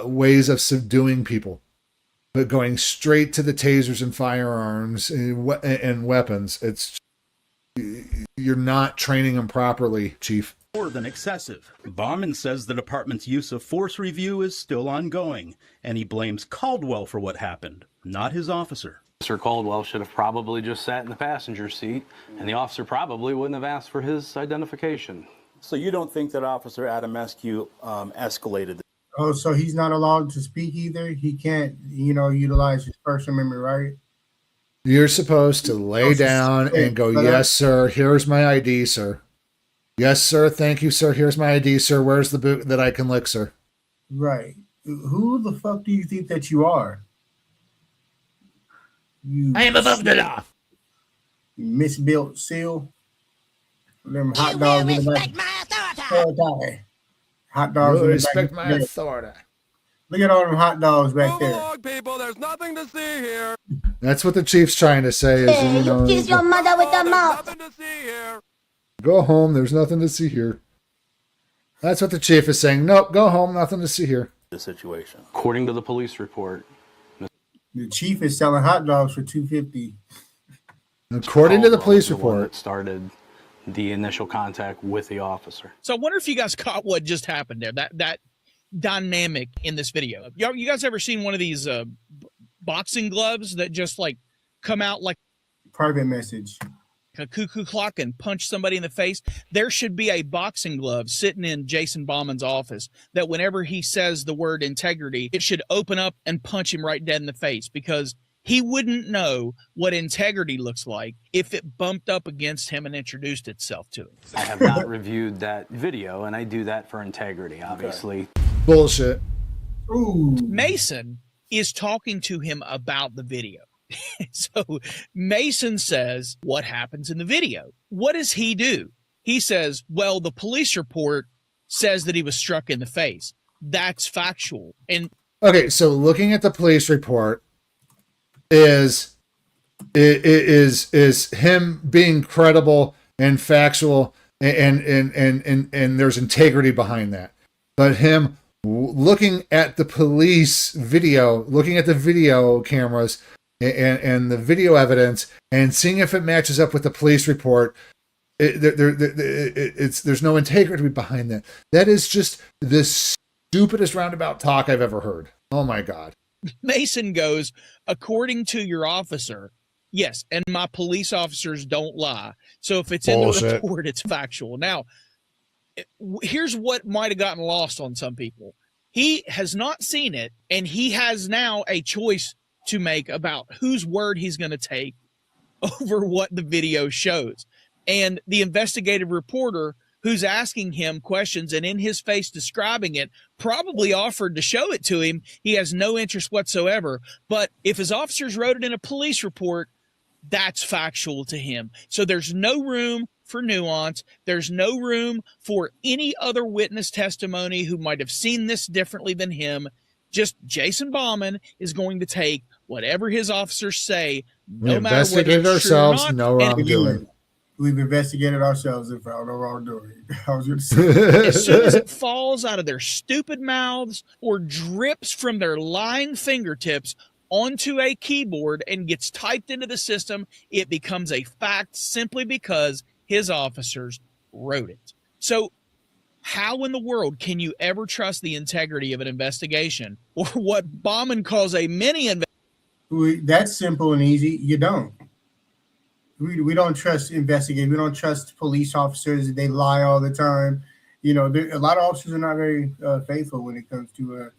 [SPEAKER 3] ways of subduing people. But going straight to the tasers and firearms and weapons, it's you're not training them properly, Chief.
[SPEAKER 21] More than excessive. Bauman says the department's use of force review is still ongoing, and he blames Caldwell for what happened, not his officer.
[SPEAKER 24] Officer Caldwell should have probably just sat in the passenger seat, and the officer probably wouldn't have asked for his identification.
[SPEAKER 4] So you don't think that Officer Adamescu escalated this?
[SPEAKER 5] Oh, so he's not allowed to speak either? He can't, utilize his First Amendment right?
[SPEAKER 3] You're supposed to lay down and go, yes, sir, here's my ID, sir. Yes, sir, thank you, sir, here's my ID, sir. Where's the boot that I can lick, sir?
[SPEAKER 5] Right. Who the fuck do you think that you are?
[SPEAKER 3] I am above the law.
[SPEAKER 5] Misbuilt seal. Them hot dogs in the back. Hot dogs in the
[SPEAKER 3] respect
[SPEAKER 5] back.
[SPEAKER 3] my authority.
[SPEAKER 5] Look at all them hot dogs back there.
[SPEAKER 16] Along, people, there's nothing to see here.
[SPEAKER 3] That's what the Chief's trying to say. Is,
[SPEAKER 14] Hey, you kiss your mother with the mouth.
[SPEAKER 16] Nothing to see here.
[SPEAKER 3] Go home. There's nothing to see here. That's what the Chief is saying. Nope, go home. Nothing to see here.
[SPEAKER 4] The situation.
[SPEAKER 24] According to the police report,
[SPEAKER 5] The Chief is selling hot dogs for $2.50.
[SPEAKER 3] According to the police
[SPEAKER 24] the one
[SPEAKER 3] report,
[SPEAKER 24] that started the initial contact with the officer.
[SPEAKER 20] So I wonder if you guys caught what just happened there. That dynamic in this video. You guys ever seen one of these boxing gloves that just like come out like
[SPEAKER 5] Private message.
[SPEAKER 20] a cuckoo clock and punch somebody in the face? There should be a boxing glove sitting in Jason Bauman's office that whenever he says the word integrity, it should open up and punch him right dead in the face, because he wouldn't know what integrity looks like if it bumped up against him and introduced itself to him.
[SPEAKER 24] I have not reviewed that video, and I do that for integrity, obviously.
[SPEAKER 3] bullshit.
[SPEAKER 5] Ooh.
[SPEAKER 20] Mason is talking to him about the video. So Mason says, what happens in the video? What does he do? He says, well, the police report says that he was struck in the face. That's factual. And
[SPEAKER 3] Okay, so looking at the police report is him being credible and factual, and there's integrity behind that. But him looking at the police video, looking at the video cameras and the video evidence, and seeing if it matches up with the police report, there's no integrity behind that. That is just the stupidest roundabout talk I've ever heard. Oh my God.
[SPEAKER 20] Mason goes, according to your officer, yes, and my police officers don't lie. So if it's in the report, it's factual. Now, here's what might have gotten lost on some people. He has not seen it, and he has now a choice to make about whose word he's going to take over what the video shows. And the investigative reporter who's asking him questions and in his face describing it probably offered to show it to him. He has no interest whatsoever. But if his officers wrote it in a police report, that's factual to him. So there's no room for nuance. There's no room for any other witness testimony who might have seen this differently than him. Just Jason Bauman is going to take whatever his officers say, no matter whether it's true or not.
[SPEAKER 3] No wrongdoing.
[SPEAKER 5] We've investigated ourselves and found no wrongdoing. I was going to say.
[SPEAKER 20] As soon as it falls out of their stupid mouths or drips from their lying fingertips onto a keyboard and gets typed into the system, it becomes a fact simply because his officers wrote it. So how in the world can you ever trust the integrity of an investigation, or what Bauman calls a mini investigation?
[SPEAKER 5] That's simple and easy. You don't. We don't trust investigators. We don't trust police officers. They lie all the time. You know, a lot of officers are not very faithful when it comes to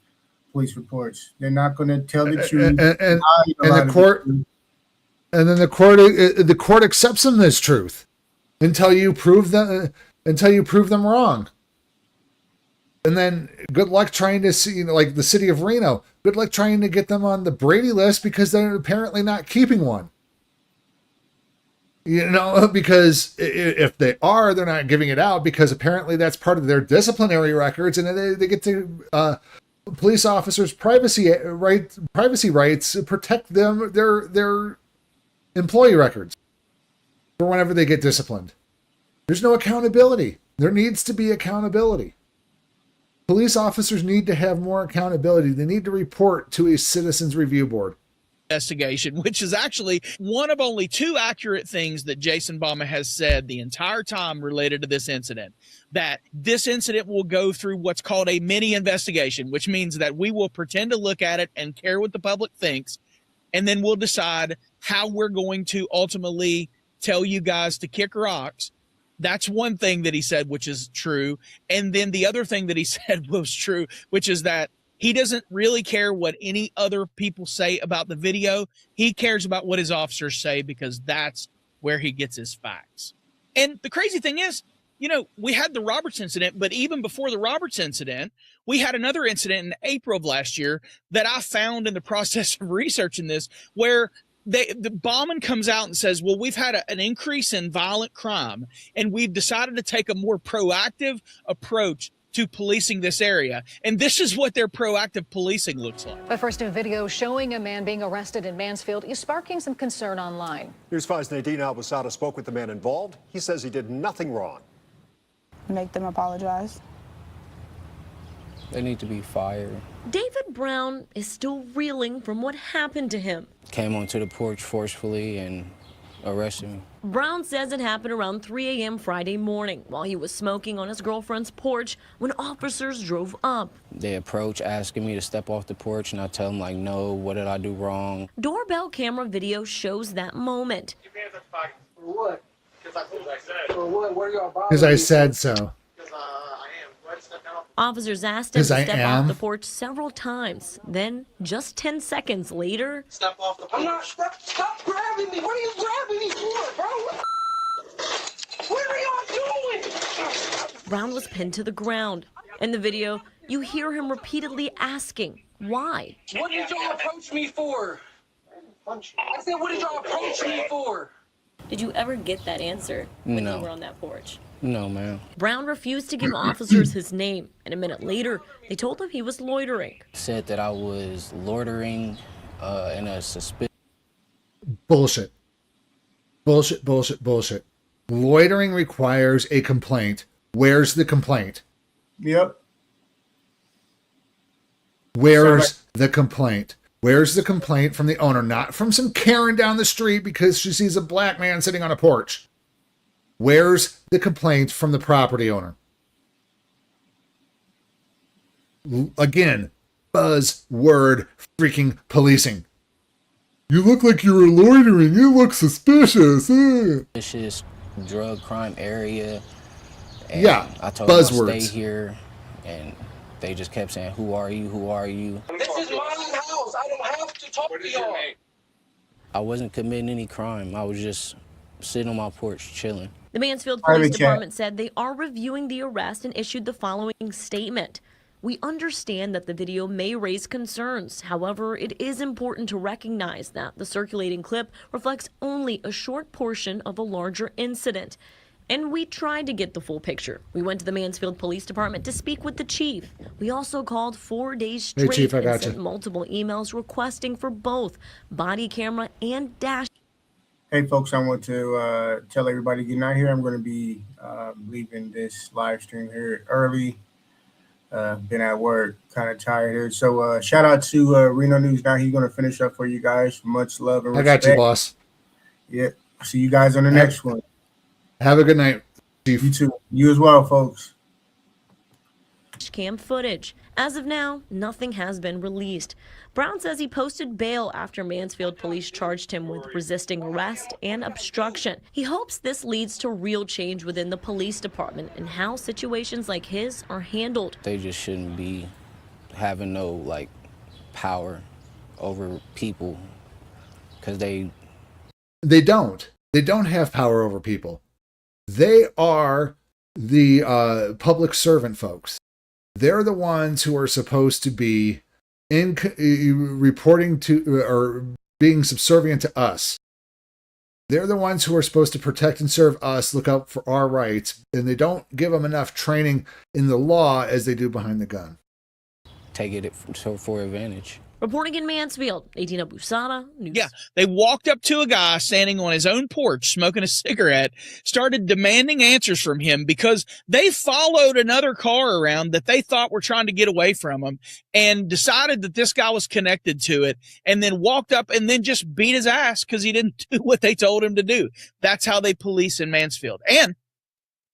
[SPEAKER 5] police reports. They're not going to tell the truth.
[SPEAKER 3] And the court, and then the court accepts them as truth until you prove them wrong. And then good luck trying to see, like the city of Reno, good luck trying to get them on the Brady list because they're apparently not keeping one. You know, because if they are, they're not giving it out because apparently that's part of their disciplinary records, and they get to police officers' privacy rights protect their employee records for whenever they get disciplined. There's no accountability. There needs to be accountability. Police officers need to have more accountability. They need to report to a citizens review board.
[SPEAKER 20] investigation, which is actually one of only 2 accurate things that Jason Bama has said the entire time related to this incident. That this incident will go through what's called a mini investigation, which means that we will pretend to look at it and care what the public thinks, and then we'll decide how we're going to ultimately tell you guys to kick rocks. That's one thing that he said, which is true. And then the other thing that he said was true, which is that he doesn't really care what any other people say about the video. He cares about what his officers say because that's where he gets his facts. And the crazy thing is, you know, we had the Roberts incident, but even before the Roberts incident, we had another incident in April of last year that I found in the process of researching this, where the Bauman comes out and says, well, we've had an increase in violent crime, and we've decided to take a more proactive approach to policing this area. And this is what their proactive policing looks like.
[SPEAKER 8] But first, new video showing a man being arrested in Mansfield is sparking some concern online.
[SPEAKER 9] News 5's Nadine Albasada spoke with the man involved. He says he did nothing wrong.
[SPEAKER 12] Make them apologize.
[SPEAKER 13] They need to be fired.
[SPEAKER 25] David Brown is still reeling from what happened to him.
[SPEAKER 13] Came onto the porch forcefully and arrested me.
[SPEAKER 25] Brown says it happened around 3 a.m. Friday morning while he was smoking on his girlfriend's porch when officers drove up.
[SPEAKER 13] They approach asking me to step off the porch, and I tell them, like, no, what did I do wrong?
[SPEAKER 25] Doorbell camera video shows that moment.
[SPEAKER 12] What?
[SPEAKER 3] Because I said so.
[SPEAKER 25] Officers asked him to step off the porch several times. Then, just 10 seconds later...
[SPEAKER 19] Step off the porch. I'm not... Stop grabbing me! What are you grabbing me for, bro? What are y'all doing?
[SPEAKER 25] Brown was pinned to the ground. In the video, you hear him repeatedly asking, why?
[SPEAKER 19] What did y'all approach me for? I said, what did y'all approach me for?
[SPEAKER 25] Did you ever get that answer when you were on that porch?
[SPEAKER 13] No, ma'am.
[SPEAKER 25] Brown refused to give officers his name, and a minute later, they told him he was loitering.
[SPEAKER 13] Said that I was loitering in a suspicious...
[SPEAKER 3] Bullshit. Bullshit, bullshit, bullshit. Loitering requires a complaint. Where's the complaint?
[SPEAKER 5] Yep.
[SPEAKER 3] Where's the complaint? Where's the complaint from the owner? Not from some Karen down the street because she sees a black man sitting on a porch. Where's the complaint from the property owner? Again, buzzword freaking policing. You look like you were loitering. You look suspicious.
[SPEAKER 13] Suspicious drug crime area. And
[SPEAKER 3] yeah,
[SPEAKER 13] I told them
[SPEAKER 3] buzzwords.
[SPEAKER 13] to stay here, and they just kept saying, "Who are you? Who are you?"
[SPEAKER 19] This is my house. I don't have to talk to y'all.
[SPEAKER 13] I wasn't committing any crime. I was just sitting on my porch chilling.
[SPEAKER 25] The Mansfield Police Department said they are reviewing the arrest and issued the following statement. We understand that the video may raise concerns. However, it is important to recognize that the circulating clip reflects only a short portion of a larger incident. And we tried to get the full picture. We went to the Mansfield Police Department to speak with the chief. We also called 4 days straight
[SPEAKER 3] Chief,
[SPEAKER 25] and sent multiple emails requesting for both body camera and dash.
[SPEAKER 5] Hey folks, I want to tell everybody good night here. I'm going to be leaving this live stream here early. Been at work, kind of tired here. So shout out to Reno News Now. He's going to finish up for you guys. Much love and respect.
[SPEAKER 3] I got you, boss.
[SPEAKER 5] Yeah. See you guys on the next one.
[SPEAKER 3] Have a good night, Chief.
[SPEAKER 5] You too. You as well, folks.
[SPEAKER 25] Cam footage. As of now, nothing has been released. Brown says he posted bail after Mansfield police charged him with resisting arrest and obstruction. He hopes this leads to real change within the police department and how situations like his are handled.
[SPEAKER 13] They just shouldn't be having no, like, power over people because they
[SPEAKER 3] don't. They don't have power over people. They are the public servant folks. They're the ones who are supposed to be reporting to or being subservient to us. They're the ones who are supposed to protect and serve us, look out for our rights, and they don't give them enough training in the law as they do behind the gun.
[SPEAKER 13] take it for advantage.
[SPEAKER 25] Reporting in Mansfield, Nadina Busada, News.
[SPEAKER 20] Yeah, they walked up to a guy standing on his own porch smoking a cigarette, started demanding answers from him because they followed another car around that they thought were trying to get away from him and decided that this guy was connected to it, and then walked up and then just beat his ass because he didn't do what they told him to do. That's how they police in Mansfield. And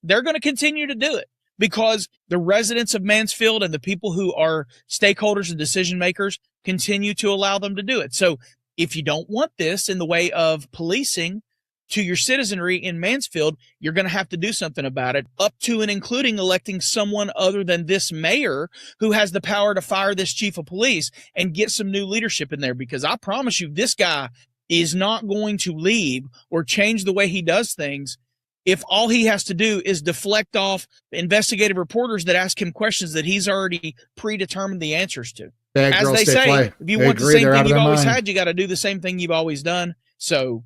[SPEAKER 20] they're going to continue to do it because the residents of Mansfield and the people who are stakeholders and decision makers continue to allow them to do it. So if you don't want this in the way of policing to your citizenry in Mansfield, you're going to have to do something about it, up to and including electing someone other than this mayor who has the power to fire this chief of police and get some new leadership in there. Because I promise you, this guy is not going to leave or change the way he does things if all he has to do is deflect off investigative reporters that ask him questions that he's already predetermined the answers to.
[SPEAKER 3] Bad
[SPEAKER 20] As
[SPEAKER 3] girls
[SPEAKER 20] they
[SPEAKER 3] stay
[SPEAKER 20] say,
[SPEAKER 3] play.
[SPEAKER 20] if you
[SPEAKER 3] They
[SPEAKER 20] want the
[SPEAKER 3] agree,
[SPEAKER 20] same
[SPEAKER 3] they're out
[SPEAKER 20] thing
[SPEAKER 3] of
[SPEAKER 20] you've
[SPEAKER 3] their
[SPEAKER 20] always
[SPEAKER 3] mind.
[SPEAKER 20] had, you got to do the same thing you've always done. So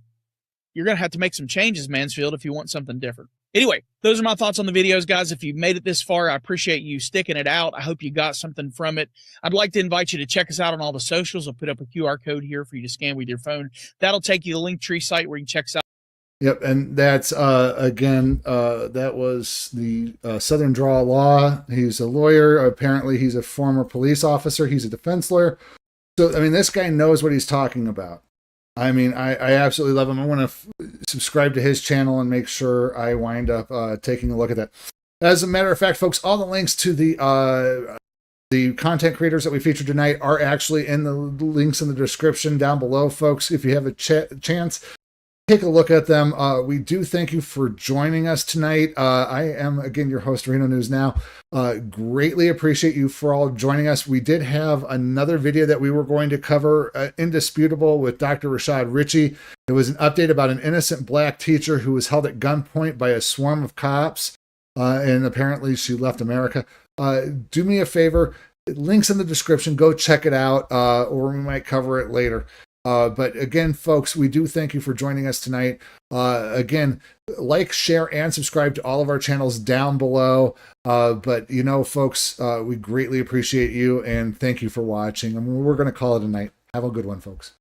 [SPEAKER 20] you're going to have to make some changes, Mansfield, if you want something different. Anyway, those are my thoughts on the videos, guys. If you've made it this far, I appreciate you sticking it out. I hope you got something from it. I'd like to invite you to check us out on all the socials. I'll put up a QR code here for you to scan with your phone. That'll take you to the Linktree site where you can check us out.
[SPEAKER 3] Yep, and that's again, that was the Southern Draw Law. He's a lawyer. Apparently, he's a former police officer. He's a defense lawyer. So, I mean, this guy knows what he's talking about. I mean, I absolutely love him. I want to subscribe to his channel and make sure I wind up taking a look at that. As a matter of fact, folks, all the links to the content creators that we featured tonight are actually in the links in the description down below, folks. If you have a chance, take a look at them. We do thank you for joining us tonight. I am, again, your host, Reno News Now. Greatly appreciate you for all joining us. We did have another video that we were going to cover, Indisputable, with Dr. Rashad Ritchie. It was an update about an innocent black teacher who was held at gunpoint by a swarm of cops, and apparently she left America. Do me a favor, links in the description, go check it out, or we might cover it later. But again, folks, we do thank you for joining us tonight. Again, like, share, and subscribe to all of our channels down below. But, you know, folks, we greatly appreciate you, and thank you for watching. And we're going to call it a night. Have a good one, folks.